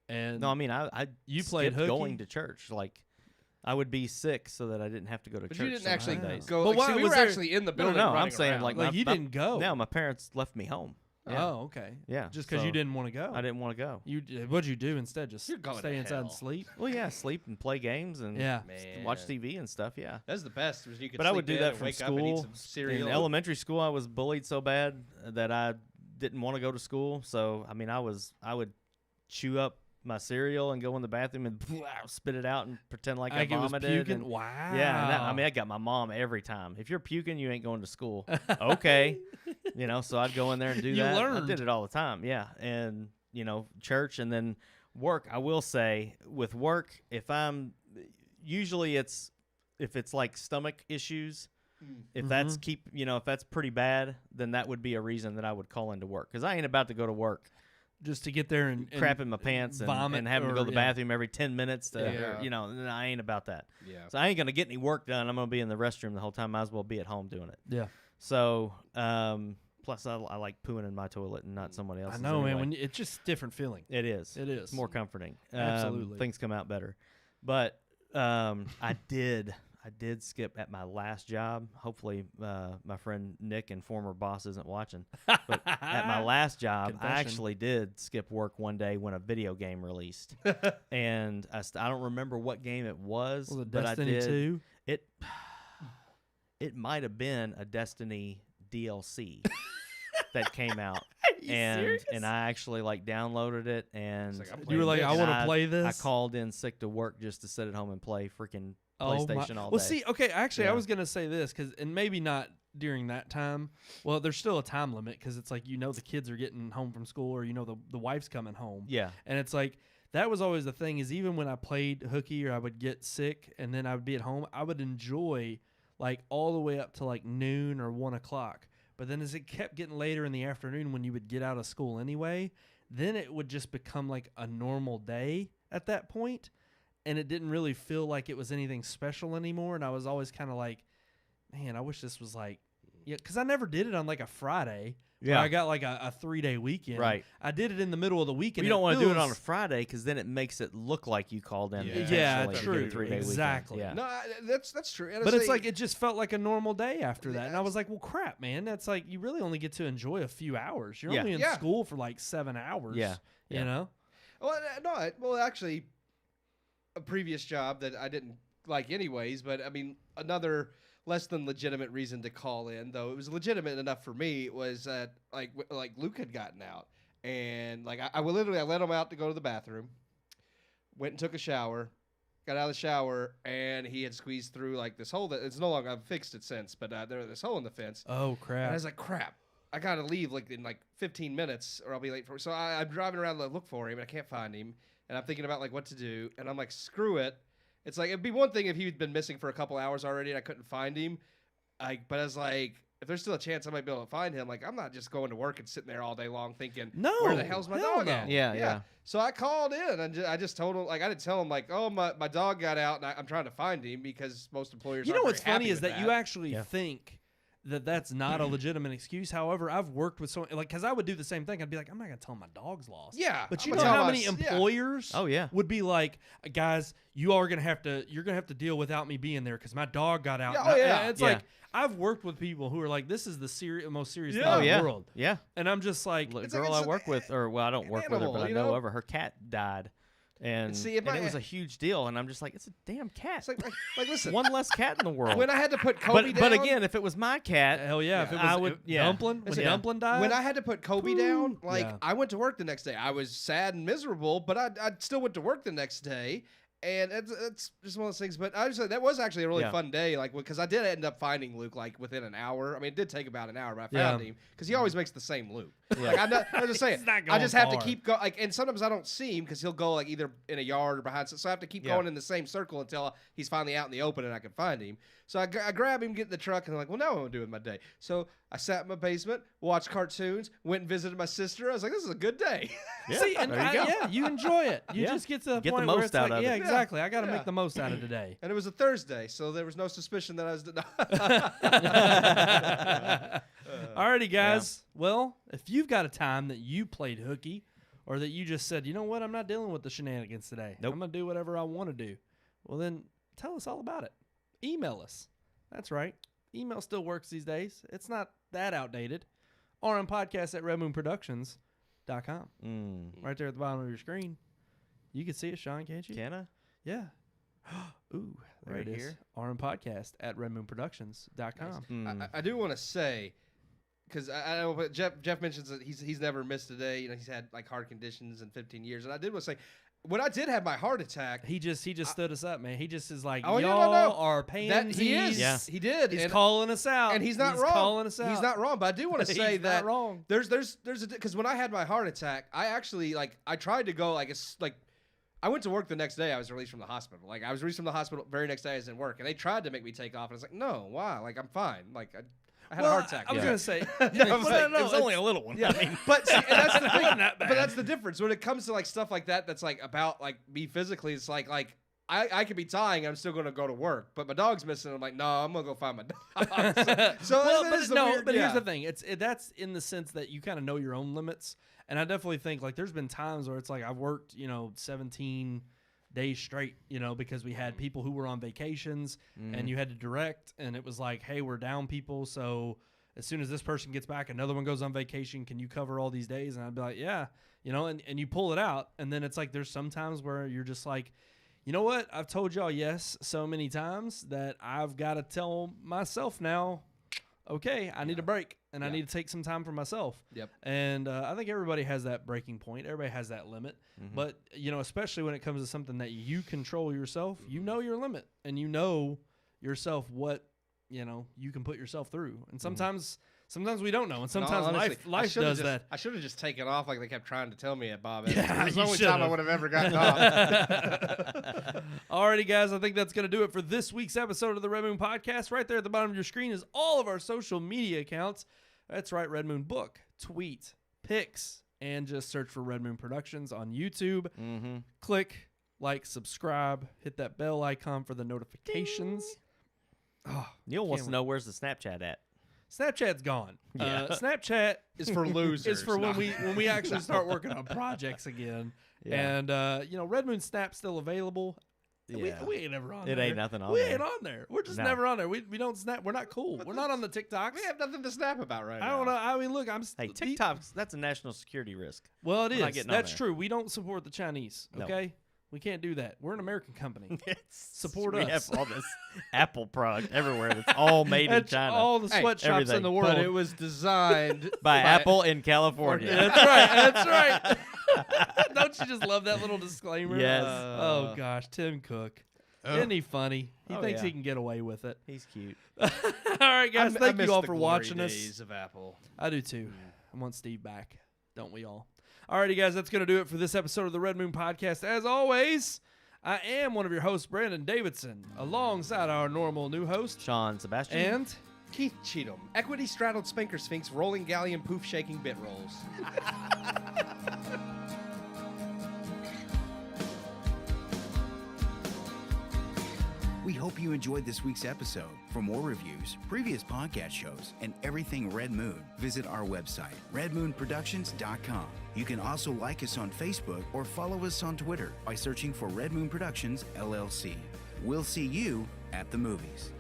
And No, I mean, I You played skipped hooky? going to church. Like, I would be sick so that I didn't have to go to But church. you didn't some actually days. go. But Like, why- see, we was were there- actually in the No, building. no, I'm running saying around. like you didn't go. No, my parents left me home. Yeah. Oh, okay. Yeah, Just because so you didn't want to go. I didn't want to go. What'd you do instead? Just You're going stay to inside and hell. sleep? Well, yeah, sleep and play games and Yeah. watch Man. TV and stuff. Yeah. That's the best. Was you could But I sleep would do in that and from wake up and eat school. some cereal. In elementary school, I was bullied so bad that I didn't want to go to school. So I mean, I would chew up my cereal and go in the bathroom and spit it out and pretend like I it was vomited. puking? and- Wow. Yeah, and I got my mom every time. If you're puking, you ain't going to school. Okay, so I'd go in there and do You that. learned. I did it all the time. Yeah, and church and then work. I will say with work, if it's like stomach issues. If that's if that's pretty bad, then that would be a reason that I would call into work because I ain't about to go to work Just to get there and crap in my pants vomit and having to or- go to the yeah. bathroom every 10 minutes to, Yeah. I ain't about that. Yeah. So I ain't going to get any work done. I'm going to be in the restroom the whole time. Might as well be at home doing it. Yeah. So, plus I like pooing in my toilet and not someone I else's. know, anyway. man. It's just a different feeling. It is. It is. It's more comforting. Absolutely. Things come out better. But I I did skip at my last job. Hopefully, my friend Nick and former boss isn't watching. But at my last job, Confession. I actually did skip work one day when a video game released, and I don't remember what game it was. Was it but Destiny I did. 2? It might have been a Destiny DLC that came out. serious? And I actually like downloaded it, and like, I'm You were like, I and want to play this. I called in sick to work just to sit at home and play freaking Oh my- PlayStation all well, day. see, okay, actually, I Yeah. was gonna say this and maybe not during that time. Well, there's still a time limit because it's like the kids are getting home from school, or the wife's coming home. Yeah. And it's like that was always the thing is even when I played hooky or I would get sick and then I would be at home, I would enjoy like all the way up to like noon or 1 o'clock. But then as it kept getting later in the afternoon when you would get out of school anyway, then it would just become like a normal day at that point, and it didn't really feel like it was anything special anymore. And I was always kind of like, man, I wish this was like, because I never did it on like a Friday. Yeah. Where I got like a 3-day weekend. Right. I did it in the middle of the weekend. You don't want to do it on a feels- Friday because then it makes it look like you called in. Yeah. intentionally Yeah, to get a true. 3-day weekend. Exactly. Yeah. No, that's true. And But I it's say- like it just felt like a normal day after that. And I was like, well, crap, man. That's like you really only get to enjoy a few hours. You're Yeah. only in Yeah. school for like 7 hours. Yeah. You Yeah. know? well, actually, a previous job that I didn't like anyways, but I mean, another less than legitimate reason to call in, though it was legitimate enough for me, was that like Luke had gotten out, and like I let him out to go to the bathroom, went and took a shower, got out of the shower, and he had squeezed through like this hole that it's no longer, I've fixed it since, but there was this hole in the fence. Oh, And crap. I was like, crap, I got to leave like in like 15 minutes or I'll be late for. So I'm driving around to look for him and I can't find him. And I'm thinking about like what to do. And I'm like, screw it. It's like, it'd be one thing if he'd been missing for a couple hours already and I couldn't find him. But I was like, if there's still a chance I might be able to find him, like I'm not just going to work and sitting there all day long thinking, No, where the hell's my hell dog no. at? Yeah. So I called in and I just told him, like, I didn't tell him like, oh, my dog got out and I'm trying to find him, because most employers You know aren't what's very funny happy is with that you actually think that that's not a legitimate excuse. However, I've worked with someone like because I would do the same thing. I'd be like, I'm not gonna tell him my dog's lost. Yeah, but I'm you gonna know tell how my many s- yeah. employers? Oh, yeah. would be like, guys, you're gonna have to deal without me being there because my dog got out. Yeah, And oh, I- yeah. and it's Yeah. like I've worked with people who are like, this is the most serious thing Yeah. Oh, in yeah. the world, Yeah. and I'm just like, The It's like girl it's I work with, or well, I don't work with her, animal, but I you know know? of her. Her cat died, and see, if and I- it was a huge deal. And I'm just like, it's a damn cat. It's like listen, One less cat in the world. when I had to put Kobe but down, again, if it was my cat, hell yeah, if it was I would. Yeah. Dumpling when Listen, Dumpling died. when I had to put Kobe down, like Yeah. I went to work the next day. I was sad and miserable, but I still went to work the next day. And it's just one of those things. But I just that was actually a really Yeah. fun day, like because I did end up finding Luke like within an hour. I mean, it did take about an hour, but I Yeah. found him because he always makes the same loop. Like I'm just saying, He's not I going just have to far. keep going. Like, and sometimes I don't see him because he'll go like either in a yard or behind. So I have to keep Yeah. going in the same circle until he's finally out in the open and I can find him. So I grab him, get in the truck, and I'm like, well, now what am I doing with my day? So I sat in my basement, watched cartoons, went and visited my sister. I was like, this is a good day. See, and there you go. yeah, you enjoy it. You Yeah. just get to the Get the point where most it's out like, of yeah, it. exactly. I got to Yeah. make the most out of today. And it was a Thursday, so there was no suspicion that I was. Alrighty, guys. Well, if you've got a time that you played hooky, or that you just said, you know what, I'm not dealing with the shenanigans today. Nope. I'm gonna do whatever I want to do. Well, then tell us all about it. Email us. That's right. Email still works these days. It's not that outdated. RMPodcast at redmoonproductions.com. Right there at the bottom of your screen. You can see it, Sean, can't you? Can I? Yeah. Ooh, there Right it is. here. RMPodcast at redmoonproductions.com. I do want to say, because I know but Jeff mentions that he's never missed a day. You know, he's had like heart conditions in 15 years, and I did want to say, when I did have my heart attack, He just stood us up, man. He just is like, Oh, yeah, y'all no. are that pansies. he is, Yeah. he did, He's and, calling us out, and he's not wrong. calling us out. He's not wrong, but I do want to He's say not that wrong. there's a because when I had my heart attack, I actually I tried to go I went to work the next day. I was released from the hospital. Like I was released from the hospital very next day. I was in work, and they tried to make me take off. And I was like, no, why? Like I'm fine. Like I had a heart attack. I was Yeah. gonna say, I was like, it was only a little one. Yeah, but see, and that's the thing. that But bad. that's the difference when it comes to like stuff like that. That's like about like me physically. It's like I could be dying. I'm still gonna go to work, but my dog's missing. I'm like, no, I'm gonna go find my dog. so well, it but is the no, weird- but yeah. here's the thing. That's in the sense that you kind of know your own limits, and I definitely think like there's been times where it's like I've worked 17 days straight, because we had people who were on vacations and you had to direct, and it was like, hey, we're down people. So as soon as this person gets back, another one goes on vacation. Can you cover all these days? And I'd be like, yeah, and you pull it out. And then it's like, there's some times where you're just like, you know what? I've told y'all yes so many times that I've got to tell myself now, okay, I need a break, and I need to take some time for myself. Yep. And I think everybody has that breaking point. Everybody has that limit. But, especially when it comes to something that you control yourself, you know your limit, and you know yourself what, you can put yourself through. And sometimes we don't know, and sometimes life does that. I should have just taken off like they kept trying to tell me at Bob. Yeah, it was the only time I would have ever gotten off. Alrighty, guys, I think that's going to do it for this week's episode of the Red Moon Podcast. Right there at the bottom of your screen is all of our social media accounts. That's right, Red Moon Book, tweet, pics, and just search for Red Moon Productions on YouTube. Click, like, subscribe, hit that bell icon for the notifications. Oh, Neil wants to know where's the Snapchat at. Snapchat's gone. Yeah. Snapchat is for losers. Is for when we actually start working on projects again. Yeah. And Red Moon Snap's still available. Yeah. We ain't ever on It there. ain't nothing on we there. ain't on there. We're just No. never on there. We don't snap. We're not cool. We're not on the TikToks. We have nothing to snap about right now. I don't know. I mean, look, Hey, TikTok's that's a national security risk. Well, it We're not is. getting on That's there. true. We don't support the Chinese. No. Okay, we can't do that. We're an American company. Support we us. have all this Apple product everywhere that's all made in That's China. all the sweatshops everything. in the world. But it was designed by Apple in California. That's right. That's right. Don't you just love that little disclaimer? Yes. Oh gosh, Tim Cook. Isn't he funny? He Oh, thinks yeah. he can get away with it. He's cute. All right, guys. I Thank miss you all the for glory watching us. days of Apple. I do too. I want Steve back. Don't we all? Alrighty, guys. That's going to do it for this episode of the Red Moon Podcast. As always, I am one of your hosts, Brandon Davidson, alongside our normal new host, Sean Sebastian. and Keith Cheatham, equity straddled spanker sphinx, rolling galleon, poof shaking bit rolls. We hope you enjoyed this week's episode. For more reviews, previous podcast shows, and everything Red Moon, visit our website, redmoonproductions.com. You can also like us on Facebook or follow us on Twitter by searching for Red Moon Productions, LLC. We'll see you at the movies.